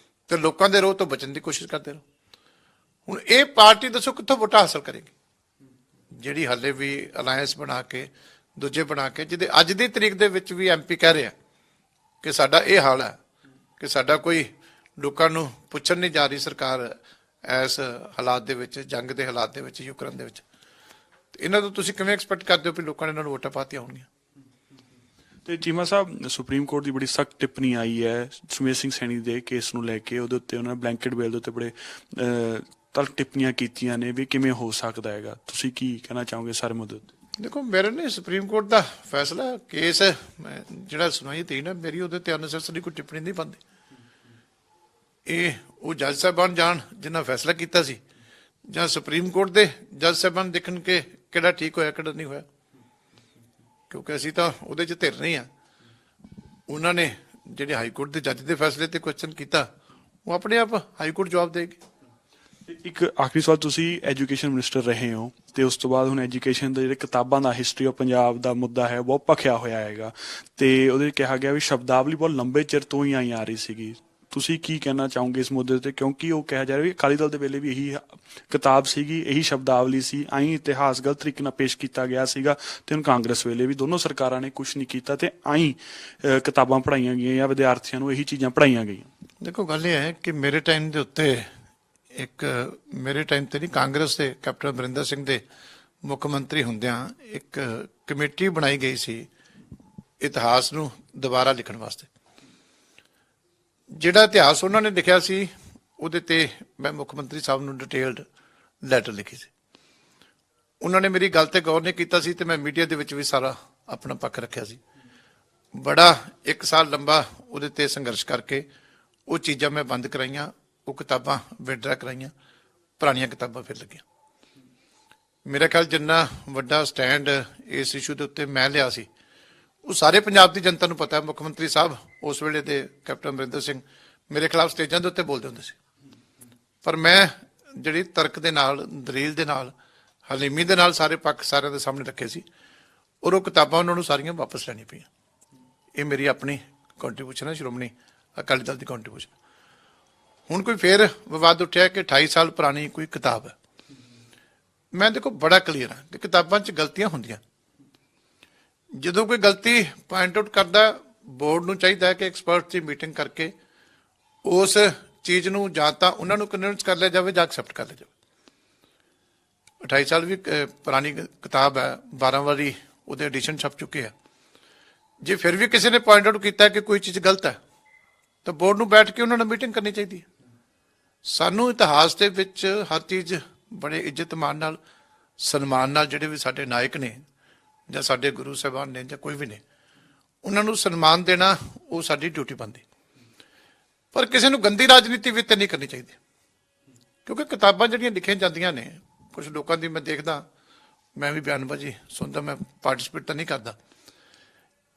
ਤੇ ਲੋਕਾਂ ਦੇ ਰੋਹ ਤੋਂ ਬਚਣ ਦੀ ਕੋਸ਼ਿਸ਼ ਕਰਦੇ ਰਹੋ। ਹੁਣ ਇਹ ਪਾਰਟੀ ਦੱਸੋ ਕਿੱਥੋਂ ਵੋਟਾਂ ਹਾਸਲ ਕਰੇਗੀ, ਜਿਹੜੀ ਹਾਲੇ ਵੀ ਅਲਾਇੰਸ ਬਣਾ ਕੇ ਦੂਜੇ ਬਣਾ ਕੇ, ਜਿਹਦੇ ਅੱਜ ਦੀ ਤਰੀਕ ਦੇ ਵਿੱਚ ਵੀ ਐਮਪੀ ਕਹਿ ਰਿਹਾ ਕਿ ਸਾਡਾ ਇਹ ਹਾਲ ਹੈ ਕਿ ਸਾਡਾ ਕੋਈ ਲੋਕਾਂ ਨੂੰ ਪੁੱਛਣ ਨਹੀਂ ਜਾ ਰਹੀ ਸਰਕਾਰ ਇਸ ਹਾਲਾਤ ਦੇ ਵਿੱਚ, ਜੰਗ ਦੇ ਹਾਲਾਤ ਦੇ ਵਿੱਚ, ਯੂਕਰੇਨ ਦੇ ਵਿੱਚ। ਇਹਨਾਂ ਤੋਂ ਤੁਸੀਂ ਕਿਵੇਂ ਐਕਸਪੈਕਟ ਕਰਦੇ ਹੋ ਵੀ ਲੋਕਾਂ ਨੇ ਇਹਨਾਂ ਨੂੰ ਵੋਟਾਂ ਪਾਤੀਆਂ ਹੋਣਗੀਆਂ? ਤੇ ਚੀਮਾ ਸਾਹਿਬ, ਸੁਪਰੀਮ ਕੋਰਟ ਦੀ ਬੜੀ ਸਖਤ ਟਿੱਪਣੀ ਆਈ ਹੈ ਸੁਮੇਧ ਸਿੰਘ ਸੈਣੀ ਦੇ ਕੇਸ ਨੂੰ ਲੈ ਕੇ, ਉਹਦੇ ਉੱਤੇ ਉਹਨਾਂ ਨੇ ਬਲੈਂਕਟ ਬੇਲ ਦੇ ਉੱਤੇ ਬੜੇ ਤਲਖ ਟਿੱਪਣੀਆਂ ਕੀਤੀਆਂ ਨੇ ਵੀ ਕਿਵੇਂ ਹੋ ਸਕਦਾ ਹੈਗਾ। ਤੁਸੀਂ ਕੀ ਕਹਿਣਾ ਚਾਹੋਗੇ ਸਾਰੇ ਮੁੱਦੇ ਉੱਤੇ? ਦੇਖੋ ਮੇਰੇ ਨੇ ਸੁਪਰੀਮ ਕੋਰਟ ਦਾ ਫੈਸਲਾ ਕੇਸ ਜਿਹੜਾ ਸੁਣਾਈ ਤੀ ਨਾ, ਮੇਰੀ ਉਹਦੇ ਤੇ ਅਨਸੈਸਰੀ ਕੋਈ ਟਿੱਪਣੀ ਨਹੀਂ ਪਾਉਂਦੀ। ਇਹ ਉਹ ਜੱਜ ਸਾਹਿਬਾਨ ਜਾਣ ਜਿਨ੍ਹਾਂ ਫੈਸਲਾ ਕੀਤਾ ਸੀ, ਜਾਂ ਸੁਪਰੀਮ ਕੋਰਟ ਦੇ ਜੱਜ ਸਾਹਿਬਾਨ ਦੇਖਣ ਕਿ ਕਿਹੜਾ ਠੀਕ ਹੋਇਆ ਕਿਹੜਾ ਨਹੀਂ ਹੋਇਆ, ਕਿਉਂਕਿ ਅਸੀਂ ਤਾਂ ਉਹਦੇ 'ਚ ਧਿਰ ਨਹੀਂ ਆ। ਉਹਨਾਂ ਨੇ ਜਿਹੜੇ ਹਾਈ ਕੋਰਟ ਦੇ ਜੱਜ ਦੇ ਫੈਸਲੇ ਤੇ ਕੁਐਸਚਨ ਕੀਤਾ, ਉਹ ਆਪਣੇ ਆਪ ਹਾਈ ਕੋਰਟ ਜਵਾਬ ਦੇਗੀ। ਇੱਕ ਆਖਰੀ ਸਵਾਲ, ਤੁਸੀਂ ਐਜੂਕੇਸ਼ਨ ਮਿਨਿਸਟਰ ਰਹੇ ਹੋ ਤੇ ਉਸ ਤੋਂ ਬਾਅਦ ਹੁਣ ਐਜੂਕੇਸ਼ਨ ਦੇ ਜਿਹੜੇ ਕਿਤਾਬਾਂ ਦਾ ਹਿਸਟਰੀ ਆਫ ਪੰਜਾਬ ਦਾ ਮੁੱਦਾ ਹੈ ਬਹੁਤ ਭਖਿਆ ਹੋਇਆ ਹੈਗਾ ਤੇ ਉਹਦੇ ਕਿਹਾ ਗਿਆ ਵੀ ਸ਼ਬਦਾਵਲੀ ਬਹੁਤ ਲੰਬੇ ਚਿਰ ਤੋਂ ਹੀ ਆਈ ਆ ਰਹੀ ਸੀਗੀ। ਤੁਸੀਂ ਕੀ ਕਹਿਣਾ ਚਾਹੋਗੇ ਇਸ ਮੁੱਦੇ ਤੇ, ਕਿਉਂਕਿ ਉਹ ਕਿਹਾ ਜਾ ਰਿਹਾ ਵੀ ਅਕਾਲੀ ਦਲ ਦੇ ਵੇਲੇ ਵੀ ਇਹੀ ਕਿਤਾਬ ਸੀਗੀ, ਇਹੀ ਸ਼ਬਦਾਵਲੀ ਸੀ, ਆਈ ਇਤਿਹਾਸ ਗਲਤ ਤਰੀਕੇ ਨਾਲ ਪੇਸ਼ ਕੀਤਾ ਗਿਆ ਸੀਗਾ ਤੇ ਹੁਣ ਕਾਂਗਰਸ ਵੇਲੇ ਵੀ ਦੋਨੋਂ ਸਰਕਾਰਾਂ ਨੇ ਕੁਝ ਨਹੀਂ ਕੀਤਾ ਤੇ ਆਈ ਕਿਤਾਬਾਂ ਪੜ੍ਹਾਈਆਂ ਗਈਆਂ ਜਾਂ ਵਿਦਿਆਰਥੀਆਂ ਨੂੰ ਇਹੀ ਚੀਜ਼ਾਂ ਪੜ੍ਹਾਈਆਂ ਗਈਆਂ। ਦੇਖੋ ਗੱਲ ਇਹ ਹੈ ਕਿ ਮੇਰੇ ਟਾਈਮ ਦੇ ਉੱਤੇ ਮੇਰੇ ਟਾਈਮ ਤੇ ਨਹੀਂ, ਕਾਂਗਰਸ ਦੇ ਕੈਪਟਨ ਅਮਰਿੰਦਰ ਸਿੰਘ ਦੇ ਮੁੱਖ ਮੰਤਰੀ ਹੁੰਦਿਆਂ ਇੱਕ ਕਮੇਟੀ ਬਣਾਈ ਗਈ ਸੀ ਇਤਿਹਾਸ ਨੂੰ ਦੁਬਾਰਾ ਲਿਖਣ ਵਾਸਤੇ। ਜਿਹੜਾ ਇਤਿਹਾਸ ਉਹਨਾਂ ਨੇ ਲਿਖਿਆ ਸੀ ਉਹਦੇ ਤੇ ਮੈਂ ਮੁੱਖ ਮੰਤਰੀ ਸਾਹਿਬ ਨੂੰ ਡਿਟੇਲਡ ਲੈਟਰ ਲਿਖੀ ਸੀ। ਉਹਨਾਂ ਨੇ ਮੇਰੀ ਗੱਲ ਤੇ ਗੌਰ ਨਹੀਂ ਕੀਤਾ ਸੀ ਤੇ ਮੈਂ ਮੀਡੀਆ ਦੇ ਵਿੱਚ ਵੀ ਸਾਰਾ ਆਪਣਾ ਪੱਖ ਰੱਖਿਆ ਸੀ। ਬੜਾ 1 ਸਾਲ ਲੰਬਾ ਉਹਦੇ ਤੇ ਸੰਘਰਸ਼ ਕਰਕੇ ਉਹ ਚੀਜ਼ਾਂ ਮੈਂ ਬੰਦ ਕਰਾਈਆਂ, ਉਹ ਕਿਤਾਬਾਂ ਵਿਡਰਾ ਕਰਾਈਆਂ, ਪੁਰਾਣੀਆਂ ਕਿਤਾਬਾਂ ਫਿਰ ਲੱਗੀਆਂ। ਮੇਰਾ ਖਿਆਲ ਜਿੰਨਾ ਵੱਡਾ ਸਟੈਂਡ ਇਸ ਇਸ਼ੂ ਦੇ ਉੱਤੇ ਮੈਂ ਲਿਆ ਸੀ ਉਹ ਸਾਰੇ ਪੰਜਾਬ ਦੀ ਜਨਤਾ ਨੂੰ ਪਤਾ ਹੈ। ਮੁੱਖ ਮੰਤਰੀ ਸਾਹਿਬ ਉਸ ਵੇਲੇ ਦੇ ਕੈਪਟਨ ਅਮਰਿੰਦਰ ਸਿੰਘ ਮੇਰੇ ਖਿਲਾਫ ਸਟੇਜਾਂ ਦੇ ਉੱਤੇ ਬੋਲਦੇ ਹੁੰਦੇ ਸੀ, ਪਰ ਮੈਂ ਜਿਹੜੀ ਤਰਕ ਦੇ ਨਾਲ, ਦਲੀਲ ਦੇ ਨਾਲ, ਹਲੀਮੀ ਦੇ ਨਾਲ ਸਾਰੇ ਪੱਖ ਸਾਰਿਆਂ ਦੇ ਸਾਹਮਣੇ ਰੱਖੇ ਸੀ ਔਰ ਉਹ ਕਿਤਾਬਾਂ ਉਹਨਾਂ ਨੂੰ ਸਾਰੀਆਂ ਵਾਪਸ ਲੈਣੀਆਂ ਪਈਆਂ। ਇਹ ਮੇਰੀ ਆਪਣੀ ਕੰਟਰੀਬਿਊਸ਼ਨ ਹੈ, ਸ਼੍ਰੋਮਣੀ ਅਕਾਲੀ ਦਲ ਦੀ ਕੰਟਰੀਬਿਊਸ਼ਨ। ਹੁਣ ਕੋਈ ਫੇਰ ਵਿਵਾਦ ਉੱਠਿਆ ਕਿ 28 ਸਾਲ ਪੁਰਾਣੀ ਕੋਈ ਕਿਤਾਬ ਹੈ। ਮੈਂ ਦੇਖੋ ਬੜਾ ਕਲੀਅਰ ਹਾਂ ਕਿ ਕਿਤਾਬਾਂ 'ਚ ਗਲਤੀਆਂ ਹੁੰਦੀਆਂ। ਜਦੋਂ ਕੋਈ ਗਲਤੀ ਪੁਆਇੰਟ ਆਊਟ ਕਰਦਾ, ਬੋਰਡ ਨੂੰ ਚਾਹੀਦਾ ਹੈ ਕਿ ਐਕਸਪਰਟ ਦੀ ਮੀਟਿੰਗ ਕਰਕੇ ਉਸ ਚੀਜ਼ ਨੂੰ ਜਾਂ ਤਾਂ ਉਹਨਾਂ ਨੂੰ ਕਨਵਿੰਸ ਕਰ ਲਿਆ ਜਾਵੇ ਜਾਂ ਐਕਸੈਪਟ ਕਰ ਲਿਆ ਜਾਵੇ। 28 ਸਾਲ ਵੀ ਪੁਰਾਣੀ ਕਿਤਾਬ ਹੈ, 12 ਵਾਰੀ ਉਹਦੇ ਐਡੀਸ਼ਨ ਛਪ ਚੁੱਕੇ ਆ। ਜੇ ਫਿਰ ਵੀ ਕਿਸੇ ਨੇ ਪੁਆਇੰਟ ਆਊਟ ਕੀਤਾ ਕਿ ਕੋਈ ਚੀਜ਼ ਗਲਤ ਹੈ ਤਾਂ ਬੋਰਡ ਨੂੰ ਬੈਠ ਕੇ ਉਹਨਾਂ ਨਾਲ ਮੀਟਿੰਗ ਕਰਨੀ ਚਾਹੀਦੀ ਹੈ। ਸਾਨੂੰ ਇਤਿਹਾਸ ਦੇ ਵਿੱਚ ਹਰ ਚੀਜ਼ ਬੜੇ ਇੱਜ਼ਤ ਮਾਣ ਨਾਲ, ਸਨਮਾਨ ਨਾਲ, ਜਿਹੜੇ ਵੀ ਸਾਡੇ ਨਾਇਕ ਨੇ ਜਾਂ ਸਾਡੇ ਗੁਰੂ ਸਾਹਿਬਾਨ ਨੇ ਜਾਂ ਕੋਈ ਵੀ ਨੇ, ਉਹਨਾਂ ਨੂੰ ਸਨਮਾਨ ਦੇਣਾ ਉਹ ਸਾਡੀ ਡਿਊਟੀ ਬਣਦੀ। ਪਰ ਕਿਸੇ ਨੂੰ ਗੰਦੀ ਰਾਜਨੀਤੀ ਵੀ ਤੇ ਨਹੀਂ ਕਰਨੀ ਚਾਹੀਦੀ, ਕਿਉਂਕਿ ਕਿਤਾਬਾਂ ਜਿਹੜੀਆਂ ਲਿਖੀਆਂ ਜਾਂਦੀਆਂ ਨੇ, ਕੁਝ ਲੋਕਾਂ ਦੀ ਮੈਂ ਦੇਖਦਾ, ਮੈਂ ਵੀ ਬਿਆਨਬਾਜ਼ੀ ਸੁਣਦਾ, ਮੈਂ ਪਾਰਟਿਸਿਪੇਟ ਤਾਂ ਨਹੀਂ ਕਰਦਾ।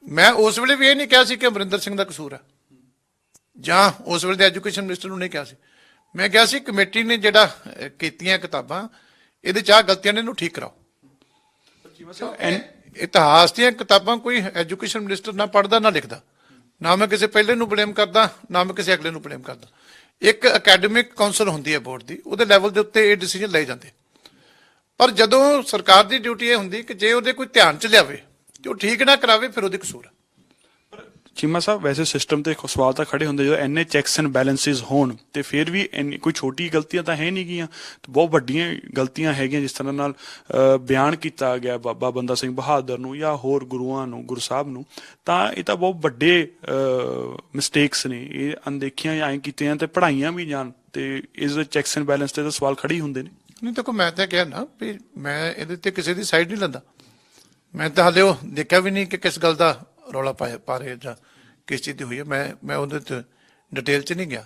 ਮੈਂ ਉਸ ਵੇਲੇ ਵੀ ਇਹ ਨਹੀਂ ਕਿਹਾ ਸੀ ਕਿ ਅਮਰਿੰਦਰ ਸਿੰਘ ਦਾ ਕਸੂਰ ਹੈ ਜਾਂ ਉਸ ਵੇਲੇ ਦੇ ਐਜੂਕੇਸ਼ਨ ਮਿਨਿਸਟਰ ਨੂੰ ਨਹੀਂ ਕਿਹਾ ਸੀ। ਮੈਂ ਕਿਹਾ ਸੀ ਕਮੇਟੀ ਨੇ ਜਿਹੜਾ ਕੀਤੀਆਂ ਕਿਤਾਬਾਂ, ਇਹਦੇ 'ਚ ਆਹ ਗਲਤੀਆਂ ਨੇ, ਇਹਨੂੰ ਠੀਕ ਕਰਾਓ। ਇਤਿਹਾਸ ਦੀਆਂ ਕਿਤਾਬਾਂ ਕੋਈ ਐਜੂਕੇਸ਼ਨ ਮਿਨਿਸਟਰ ਨਾ ਪੜ੍ਹਦਾ ਨਾ ਲਿਖਦਾ। ਨਾ ਮੈਂ ਕਿਸੇ ਪਹਿਲੇ ਨੂੰ ਬਲੇਮ ਕਰਦਾ, ਨਾ ਮੈਂ ਕਿਸੇ ਅਗਲੇ ਨੂੰ ਬਲੇਮ ਕਰਦਾ। ਇੱਕ ਅਕੈਡਮਿਕ ਕਾਉਂਸਲ ਹੁੰਦੀ ਹੈ ਬੋਰਡ ਦੀ, ਉਹਦੇ ਲੈਵਲ ਦੇ ਉੱਤੇ ਇਹ ਡਿਸੀਜਨ ਲਏ ਜਾਂਦੇ। ਪਰ ਜਦੋਂ ਸਰਕਾਰ ਦੀ ਡਿਊਟੀ ਇਹ ਹੁੰਦੀ ਕਿ ਜੇ ਉਹਦੇ ਕੋਈ ਧਿਆਨ 'ਚ ਲਿਆਵੇ ਤੇ ਉਹ ਠੀਕ ਨਾ ਕਰਾਵੇ, ਫਿਰ ਉਹਦੀ ਕਸੂਰ ਹੈ। ਚੀਮਾ ਸਾਹਿਬ, ਵੈਸੇ ਸਿਸਟਮ ਤੇ ਸਵਾਲ ਤਾਂ ਖੜੇ ਹੁੰਦੇ ਜਦੋਂ ਇੰਨੇ ਚੈਕਸ ਐਂਡ ਬੈਲੈਂਸਿਸ ਹੋਣ ਤੇ ਫਿਰ ਵੀ ਕੋਈ ਛੋਟੀ ਗਲਤੀਆਂ ਤਾਂ ਹੈ ਨਹੀਂ ਗੀਆਂ, ਬਹੁਤ ਵੱਡੀਆਂ ਗਲਤੀਆਂ ਹੈਗੀਆਂ। ਜਿਸ ਤਰ੍ਹਾਂ ਨਾਲ ਬਿਆਨ ਕੀਤਾ ਗਿਆ ਬਾਬਾ ਬੰਦਾ ਸਿੰਘ ਬਹਾਦਰ ਨੂੰ ਜਾਂ ਹੋਰ ਗੁਰੂਆਂ ਨੂੰ, ਗੁਰੂ ਸਾਹਿਬ ਨੂੰ, ਤਾਂ ਇਹ ਤਾਂ ਬਹੁਤ ਵੱਡੇ ਮਿਸਟੇਕਸ ਨੇ। ਇਹ ਅਣਦੇਖੀਆਂ ਜਾਂ ਐਂ ਕੀਤੀਆਂ ਤੇ ਪੜ੍ਹਾਈਆਂ ਵੀ ਜਾਣ ਤੇ ਇਸ ਚੈਕਸ ਐਂਡ ਬੈਲੈਂਸ ਤੇ ਤਾਂ ਸਵਾਲ ਖੜੇ ਹੀ ਹੁੰਦੇ ਨੇ। ਨਹੀਂ ਦੇਖੋ, ਮੈਂ ਤਾਂ ਕਿਹਾ ਨਾ ਵੀ ਮੈਂ ਇਹਦੇ ਤੇ ਕਿਸੇ ਦੀ ਸਾਈਡ ਨਹੀਂ ਲੈਂਦਾ। ਮੈਂ ਤਾਂ ਹਾਲੇ ਉਹ ਦੇਖਿਆ ਵੀ ਨਹੀਂ ਕਿ ਕਿਸ ਗੱਲ ਦਾ ਰੌਲਾ ਪਾ ਰਹੇ ਜਾਂ ਕਿਸ ਚੀਜ਼ ਦੀ ਹੋਈ ਹੈ। ਮੈਂ ਉਹਦੇ ਤੇ ਡਿਟੇਲ 'ਚ ਨਹੀਂ ਗਿਆ।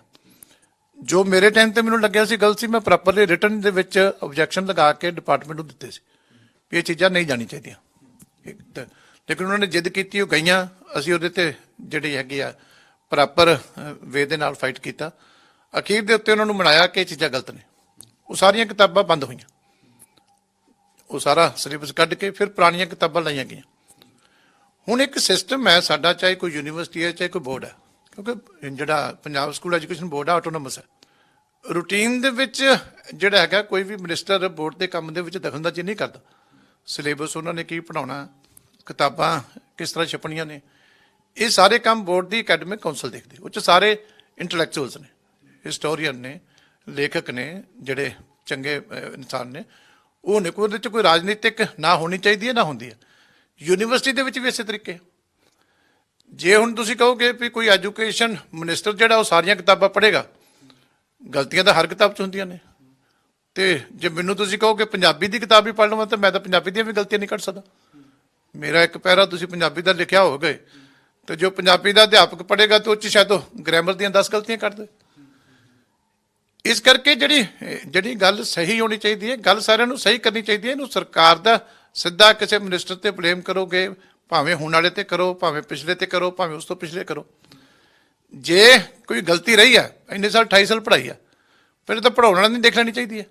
ਜੋ ਮੇਰੇ ਟਾਈਮ ਤੇ ਮੈਨੂੰ ਲੱਗਿਆ ਸੀ ਗਲਤ ਸੀ, ਮੈਂ ਪ੍ਰੋਪਰਲੀ ਰਿਟਨ ਦੇ ਵਿੱਚ ਆਬਜੈਕਸ਼ਨ ਲਗਾ ਕੇ ਡਿਪਾਰਟਮੈਂਟ ਨੂੰ ਦਿੱਤੇ ਸੀ ਵੀ ਇਹ ਚੀਜ਼ਾਂ ਨਹੀਂ ਜਾਣੀ ਚਾਹੀਦੀਆਂ। ਲੇਕਿਨ ਉਹਨਾਂ ਨੇ ਜਿੱਦ ਕੀਤੀ, ਉਹ ਗਈਆਂ। ਅਸੀਂ ਉਹਦੇ ਤੇ ਜਿਹੜੀ ਹੈਗੀ ਆ ਪ੍ਰੋਪਰ ਵੇ ਦੇ ਨਾਲ ਫਾਈਟ ਕੀਤਾ। ਅਖੀਰ ਦੇ ਉੱਤੇ ਉਹਨਾਂ ਨੂੰ ਮਨਾਇਆ ਕਿ ਇਹ ਚੀਜ਼ਾਂ ਗਲਤ ਨੇ। ਉਹ ਸਾਰੀਆਂ ਕਿਤਾਬਾਂ ਬੰਦ ਹੋਈਆਂ, ਉਹ ਸਾਰਾ ਸਿਲੇਬਸ ਕੱਢ ਕੇ ਫਿਰ ਪੁਰਾਣੀਆਂ ਕਿਤਾਬਾਂ ਲਾਈਆਂ ਗਈਆਂ। ਹੁਣ ਇੱਕ ਸਿਸਟਮ ਹੈ ਸਾਡਾ, ਚਾਹੇ ਕੋਈ ਯੂਨੀਵਰਸਿਟੀ ਹੈ ਚਾਹੇ ਕੋਈ ਬੋਰਡ ਹੈ, ਕਿਉਂਕਿ ਜਿਹੜਾ ਪੰਜਾਬ ਸਕੂਲ ਐਜੂਕੇਸ਼ਨ ਬੋਰਡ ਹੈ ਆਟੋਨੋਮਸ ਹੈ। ਰੂਟੀਨ ਦੇ ਵਿੱਚ ਜਿਹੜਾ ਹੈਗਾ ਕੋਈ ਵੀ ਮਿਨਿਸਟਰ ਬੋਰਡ ਦੇ ਕੰਮ ਦੇ ਵਿੱਚ ਦਖਲਅੰਦਾਜ਼ੀ ਨਹੀਂ ਕਰਦਾ। ਸਿਲੇਬਸ ਉਹਨਾਂ ਨੇ ਕੀ ਪੜ੍ਹਾਉਣਾ, ਕਿਤਾਬਾਂ ਕਿਸ ਤਰ੍ਹਾਂ ਛਪਣੀਆਂ ਨੇ, ਇਹ ਸਾਰੇ ਕੰਮ ਬੋਰਡ ਦੀ ਅਕੈਡਮਿਕ ਕਾਉਂਸਲ ਦੇਖਦੀ। ਉਹ 'ਚ ਸਾਰੇ ਇੰਟੈਲੈਕਚੁਅਲਸ ਨੇ, ਹਿਸਟੋਰੀਅਨ ਨੇ, ਲੇਖਕ ਨੇ, ਜਿਹੜੇ ਚੰਗੇ ਇਨਸਾਨ ਨੇ, ਉਹ ਨੇ। ਕੋਈ ਉਹਦੇ 'ਚ ਕੋਈ ਰਾਜਨੀਤਿਕ ਨਾ ਹੋਣੀ ਚਾਹੀਦੀ ਹੈ ਨਾ ਹੁੰਦੀ ਹੈ। ਯੂਨੀਵਰਸਿਟੀ ਦੇ ਵਿੱਚ ਵੀ ਇਸੇ ਤਰੀਕੇ। ਜੇ ਹੁਣ ਤੁਸੀਂ ਕਹੋਗੇ ਵੀ ਕੋਈ ਐਜੂਕੇਸ਼ਨ ਮਿਨਿਸਟਰ ਜਿਹੜਾ ਉਹ ਸਾਰੀਆਂ ਕਿਤਾਬਾਂ ਪੜ੍ਹੇਗਾ, ਗਲਤੀਆਂ ਤਾਂ ਹਰ ਕਿਤਾਬ 'ਚ ਹੁੰਦੀਆਂ ਨੇ। ਤੇ ਜੇ ਮੈਨੂੰ ਤੁਸੀਂ ਕਹੋਗੇ ਪੰਜਾਬੀ ਦੀ ਕਿਤਾਬ ਵੀ ਪੜ੍ਹ ਲਵਾਂ ਤਾਂ ਮੈਂ ਤਾਂ ਪੰਜਾਬੀ ਦੀਆਂ ਵੀ ਗਲਤੀਆਂ ਨਹੀਂ ਕੱਢ ਸਕਦਾ। ਮੇਰਾ ਇੱਕ ਪੈਰਾ ਤੁਸੀਂ ਪੰਜਾਬੀ ਦਾ ਲਿਖਿਆ ਹੋਵੇ ਤੇ ਜੋ ਪੰਜਾਬੀ ਦਾ ਅਧਿਆਪਕ ਪੜ੍ਹੇਗਾ ਤਾਂ ਉਹ 'ਚ ਸ਼ਾਇਦ ਉਹ ਗ੍ਰਾਮਰ ਦੀਆਂ 10 ਗਲਤੀਆਂ ਕੱਢ ਦੇ। ਇਸ ਕਰਕੇ ਜਿਹੜੀ ਗੱਲ ਸਹੀ ਹੋਣੀ ਚਾਹੀਦੀ ਹੈ, ਗੱਲ ਸਾਰਿਆਂ ਨੂੰ ਸਹੀ ਕਰਨੀ ਚਾਹੀਦੀ ਹੈ। ਇਹਨੂੰ ਸਰਕਾਰ ਦਾ ਸਿੱਧਾ ਕਿਸੇ ਮਿਨਿਸਟਰ ਤੇ ਬਲੇਮ ਕਰੋਗੇ, ਭਾਵੇਂ ਹੁਣ ਵਾਲੇ ਤੇ ਕਰੋ, ਭਾਵੇਂ ਪਿਛਲੇ ਤੇ ਕਰੋ, ਭਾਵੇਂ ਉਸ ਤੋਂ ਪਿਛਲੇ ਕਰੋ। ਜੇ ਕੋਈ ਗਲਤੀ ਰਹੀ ਹੈ, ਇੰਨੇ ਸਾਲ 28 ਸਾਲ ਪੜ੍ਹਾਈ ਆ, ਫਿਰ ਤਾਂ ਪੜ੍ਹਾਉਣ ਵਾਲਾ ਨਹੀਂ ਦੇਖ ਲੈਣੀ ਚਾਹੀਦੀ ਹੈ।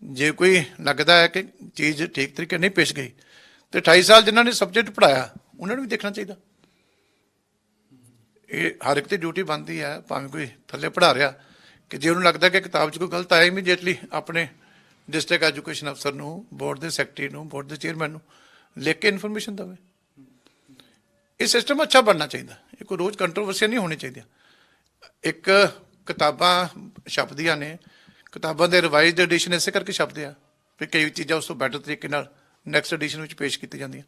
ਜੇ ਕੋਈ ਲੱਗਦਾ ਹੈ ਕਿ ਚੀਜ਼ ਠੀਕ ਤਰੀਕੇ ਨਹੀਂ ਪੇਸ਼ ਗਈ, ਤੇ 28 ਸਾਲ ਜਿਨ੍ਹਾਂ ਨੇ ਸਬਜੈਕਟ ਪੜ੍ਹਾਇਆ ਉਹਨਾਂ ਨੂੰ ਵੀ ਦੇਖਣਾ ਚਾਹੀਦਾ। ਇਹ ਹਰ ਇੱਕ ਦੀ ਡਿਊਟੀ ਬਣਦੀ ਹੈ, ਭਾਵੇਂ ਕੋਈ ਥੱਲੇ ਪੜ੍ਹਾ ਰਿਹਾ, ਕਿ ਜੇ ਉਹਨੂੰ ਲੱਗਦਾ ਕਿ ਕਿਤਾਬ 'ਚ ਕੋਈ ਗਲਤ ਆਇਆ, ਇਮੀਡੀਏਟਲੀ ਆਪਣੇ ਡਿਸਟ੍ਰਿਕਟ ਐਜੂਕੇਸ਼ਨ ਅਫਸਰ ਨੂੰ, ਬੋਰਡ ਦੇ ਸੈਕਟਰੀ ਨੂੰ, ਬੋਰਡ ਦੇ ਚੇਅਰਮੈਨ ਨੂੰ ਲਿਖ ਕੇ ਇਨਫੋਰਮੇਸ਼ਨ ਦੇਵੇ। ਇਹ ਸਿਸਟਮ ਅੱਛਾ ਬਣਨਾ ਚਾਹੀਦਾ। ਇਹ ਕੋਈ ਰੋਜ਼ ਕੰਟਰੋਵਰਸੀਆਂ ਨਹੀਂ ਹੋਣੀ ਚਾਹੀਦੀਆਂ। ਇੱਕ ਕਿਤਾਬਾਂ ਛਪਦੀਆਂ ਨੇ, ਕਿਤਾਬਾਂ ਦੇ ਰਿਵਾਈਜ਼ਡ ਐਡੀਸ਼ਨ ਇਸੇ ਕਰਕੇ ਛਪਦੇ ਆ ਵੀ ਕਈ ਚੀਜ਼ਾਂ ਉਸ ਤੋਂ ਬੈਟਰ ਤਰੀਕੇ ਨਾਲ ਨੈਕਸਟ ਐਡੀਸ਼ਨ ਵਿੱਚ ਪੇਸ਼ ਕੀਤੀ ਜਾਂਦੀਆਂ।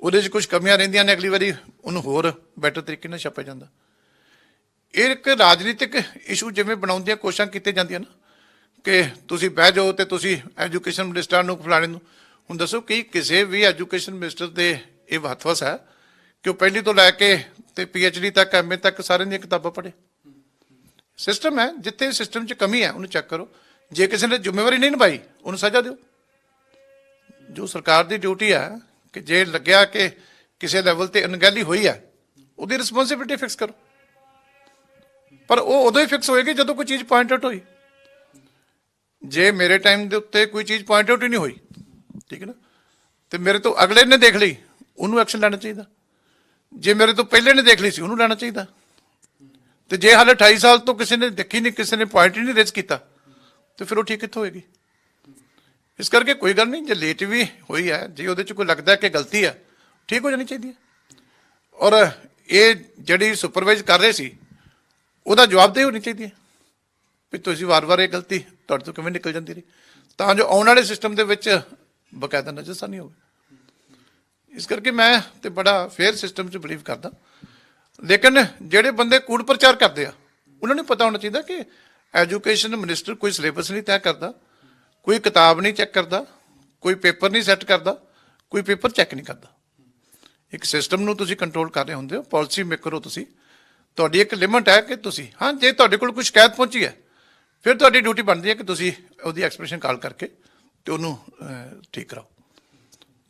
ਉਹਦੇ 'ਚ ਕੁਝ ਕਮੀਆਂ ਰਹਿੰਦੀਆਂ ਨੇ, ਅਗਲੀ ਵਾਰੀ ਉਹਨੂੰ ਹੋਰ ਬੈਟਰ ਤਰੀਕੇ ਨਾਲ ਛਾਪਿਆ ਜਾਂਦਾ। ਇਹ ਇੱਕ ਰਾਜਨੀਤਿਕ ਇਸ਼ੂ ਜਿਵੇਂ ਬਣਾਉਣ ਦੀਆਂ ਕੋਸ਼ਿਸ਼ਾਂ ਕੀਤੀਆਂ ਜਾਂਦੀਆਂ ਨਾ, ਕਿ ਤੁਸੀਂ ਬਹਿ ਜਾਓ ਤੇ ਤੁਸੀਂ ਐਜੂਕੇਸ਼ਨ ਮਿਨਿਸਟਰ ਨੂੰ ਫਲਾਣੇ ਨੂੰ। ਹੁਣ ਦੱਸੋ ਕਿ ਕਿਸੇ ਵੀ ਐਜੂਕੇਸ਼ਨ ਮਿਨਿਸਟਰ ਦੇ ਇਹ ਹੱਥ-ਵਸ ਹੈ ਕਿ ਉਹ ਪਹਿਲੀ ਤੋਂ ਲੈ ਕੇ ਤੇ PhD ਤੱਕ, MA ਤੱਕ ਸਾਰਿਆਂ ਦੀਆਂ ਕਿਤਾਬਾਂ ਪੜ੍ਹੇ? ਸਿਸਟਮ ਹੈ, ਜਿੱਥੇ ਸਿਸਟਮ 'ਚ ਕਮੀ ਹੈ ਉਹਨੂੰ ਚੈੱਕ ਕਰੋ। ਜੇ ਕਿਸੇ ਨੇ ਜ਼ਿੰਮੇਵਾਰੀ ਨਹੀਂ ਨਿਭਾਈ, ਉਹਨੂੰ ਸਜ਼ਾ ਦਿਓ। ਜੋ ਸਰਕਾਰ ਦੀ ਡਿਊਟੀ ਹੈ ਕਿ ਜੇ ਲੱਗਿਆ ਕਿ ਕਿਸੇ ਲੈਵਲ ਤੇ ਅਣਗਹਿਲੀ ਹੋਈ ਹੈ, ਉਹਦੀ ਰਿਸਪੌਂਸਿਬਿਲਿਟੀ ਫਿਕਸ ਕਰੋ। ਪਰ ਉਹ ਉਦੋਂ ਹੀ ਫਿਕਸ ਹੋਏਗੀ ਜਦੋਂ ਕੋਈ ਚੀਜ਼ ਪੁਆਇੰਟ ਆਊਟ ਹੋਈ। ਜੇ ਮੇਰੇ ਟਾਈਮ ਦੇ ਉੱਤੇ ਕੋਈ ਚੀਜ਼ ਪੁਆਇੰਟ ਆਊਟ ਹੀ ਨਹੀਂ ਹੋਈ, ਠੀਕ ਹੈ ਨਾ, ਤੇ ਮੇਰੇ ਤੋਂ ਅਗਲੇ ਨੇ ਦੇਖ ਲਈ, ਉਹਨੂੰ ਐਕਸ਼ਨ ਲੈਣਾ ਚਾਹੀਦਾ। ਜੇ ਮੇਰੇ ਤੋਂ ਪਹਿਲੇ ਨੇ ਦੇਖ ਲਈ ਸੀ, ਉਹਨੂੰ ਲੈਣਾ ਚਾਹੀਦਾ। ਤੇ ਜੇ ਹਾਲੇ 28 ਸਾਲ ਤੋਂ ਕਿਸੇ ਨੇ ਦੇਖੀ ਨਹੀਂ, ਕਿਸੇ ਨੇ ਪੁਆਇੰਟ ਹੀ ਨਹੀਂ ਰੇਜ਼ ਕੀਤਾ, ਤੇ ਫਿਰ ਉਹ ਠੀਕ ਕਿੱਥੋਂ ਹੋਏਗੀ? ਇਸ ਕਰਕੇ ਕੋਈ ਗੱਲ ਨਹੀਂ, ਜੇ ਲੇਟ ਵੀ ਹੋਈ ਹੈ, ਜੇ ਉਹਦੇ 'ਚ ਕੋਈ ਲੱਗਦਾ ਕਿ ਗਲਤੀ ਹੈ, ਠੀਕ ਹੋ ਜਾਣੀ ਚਾਹੀਦੀ ਹੈ। ਔਰ ਇਹ ਜਿਹੜੀ ਸੁਪਰਵਾਈਜ਼ ਕਰ ਰਹੇ ਸੀ, ਉਹਦਾ ਜਵਾਬਦੇਹੀ ਹੋਣੀ ਚਾਹੀਦੀ ਹੈ ਵੀ ਤੁਸੀਂ ਵਾਰ-ਵਾਰ ਇਹ ਗਲਤੀ ਤੁਹਾਡੇ ਤੋਂ ਕਿਵੇਂ ਨਿਕਲ ਜਾਂਦੀ ਰਹੀ, ਤਾਂ ਜੋ ਆਉਣ ਵਾਲੇ ਸਿਸਟਮ ਦੇ ਵਿੱਚ ਬਕਾਇਦਾ ਨਜ਼ਰਸਾਨੀ ਹੋਵੇ। ਇਸ ਕਰਕੇ ਮੈਂ ਤੇ ਬੜਾ ਫੇਅਰ ਸਿਸਟਮ 'ਚ ਬਿਲੀਵ ਕਰਦਾ। ਲੇਕਿਨ ਜਿਹੜੇ ਬੰਦੇ ਕੂੜ ਪ੍ਰਚਾਰ ਕਰਦੇ ਆ, ਉਹਨਾਂ ਨੂੰ ਪਤਾ ਹੋਣਾ ਚਾਹੀਦਾ ਕਿ ਐਜੂਕੇਸ਼ਨ ਮਿਨਿਸਟਰ ਕੋਈ ਸਿਲੇਬਸ ਨਹੀਂ ਤੈਅ ਕਰਦਾ, ਕੋਈ ਕਿਤਾਬ ਨਹੀਂ ਚੈੱਕ ਕਰਦਾ, ਕੋਈ ਪੇਪਰ ਨਹੀਂ ਸੈੱਟ ਕਰਦਾ, ਕੋਈ ਪੇਪਰ ਚੈੱਕ ਨਹੀਂ ਕਰਦਾ। ਇੱਕ ਸਿਸਟਮ ਨੂੰ ਤੁਸੀਂ ਕੰਟਰੋਲ ਕਰ ਰਹੇ ਹੁੰਦੇ ਹੋ, ਪਾਲਿਸੀ ਮੇਕਰ ਹੋ ਤੁਸੀਂ। ਤੁਹਾਡੀ ਇੱਕ ਲਿਮਿਟ ਹੈ ਕਿ ਤੁਸੀਂ, ਹਾਂ, ਜੇ ਤੁਹਾਡੇ ਕੋਲ ਕੋਈ ਸ਼ਿਕਾਇਤ ਪਹੁੰਚੀ ਹੈ, ਫਿਰ ਤੁਹਾਡੀ ਡਿਊਟੀ ਬਣਦੀ ਹੈ ਕਿ ਤੁਸੀਂ ਉਹਦੀ ਐਕਸਪ੍ਰੈਸ਼ਨ ਕਾਲ ਕਰਕੇ ਤੇ ਉਹਨੂੰ ਠੀਕ ਕਰਾਓ।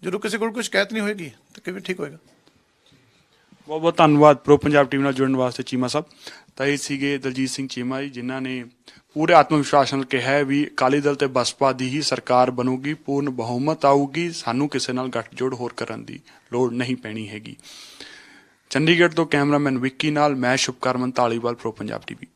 ਜਦੋਂ ਕਿਸੇ ਕੋਲ ਕੋਈ ਸ਼ਿਕਾਇਤ ਨਹੀਂ ਹੋਏਗੀ ਤਾਂ ਕਿਵੇਂ ਠੀਕ ਹੋਏਗਾ? ਬਹੁਤ ਬਹੁਤ ਧੰਨਵਾਦ ਪ੍ਰੋ ਪੰਜਾਬ ਟੀਮ ਨਾਲ ਜੁੜਨ ਵਾਸਤੇ ਚੀਮਾ ਸਾਹਿਬ। ਤਾਂ ਇਹ ਸੀਗੇ ਦਲਜੀਤ ਸਿੰਘ ਚੀਮਾ ਜੀ, ਜਿਨ੍ਹਾਂ ਨੇ ਪੂਰੇ ਆਤਮ ਵਿਸ਼ਵਾਸ ਨਾਲ ਕਿਹਾ ਹੈ ਵੀ ਅਕਾਲੀ ਦਲ ਤੇ ਬਸਪਾ ਦੀ ਹੀ ਸਰਕਾਰ ਬਣੂਗੀ, ਪੂਰਨ ਬਹੁਮਤ ਆਊਗੀ, ਸਾਨੂੰ ਕਿਸੇ ਨਾਲ ਗੱਠਜੋੜ ਹੋਰ ਕਰਨ ਦੀ ਲੋੜ ਨਹੀਂ ਪੈਣੀ ਹੈਗੀ। ਚੰਡੀਗੜ੍ਹ ਤੋਂ ਕੈਮਰਾਮੈਨ ਵਿੱਕੀ ਨਾਲ ਮੈਂ ਸ਼ੁਭਕਰਮਨ ਧਾਲੀਵਾਲ, ਪ੍ਰੋ ਪੰਜਾਬ ਟੀਵੀ।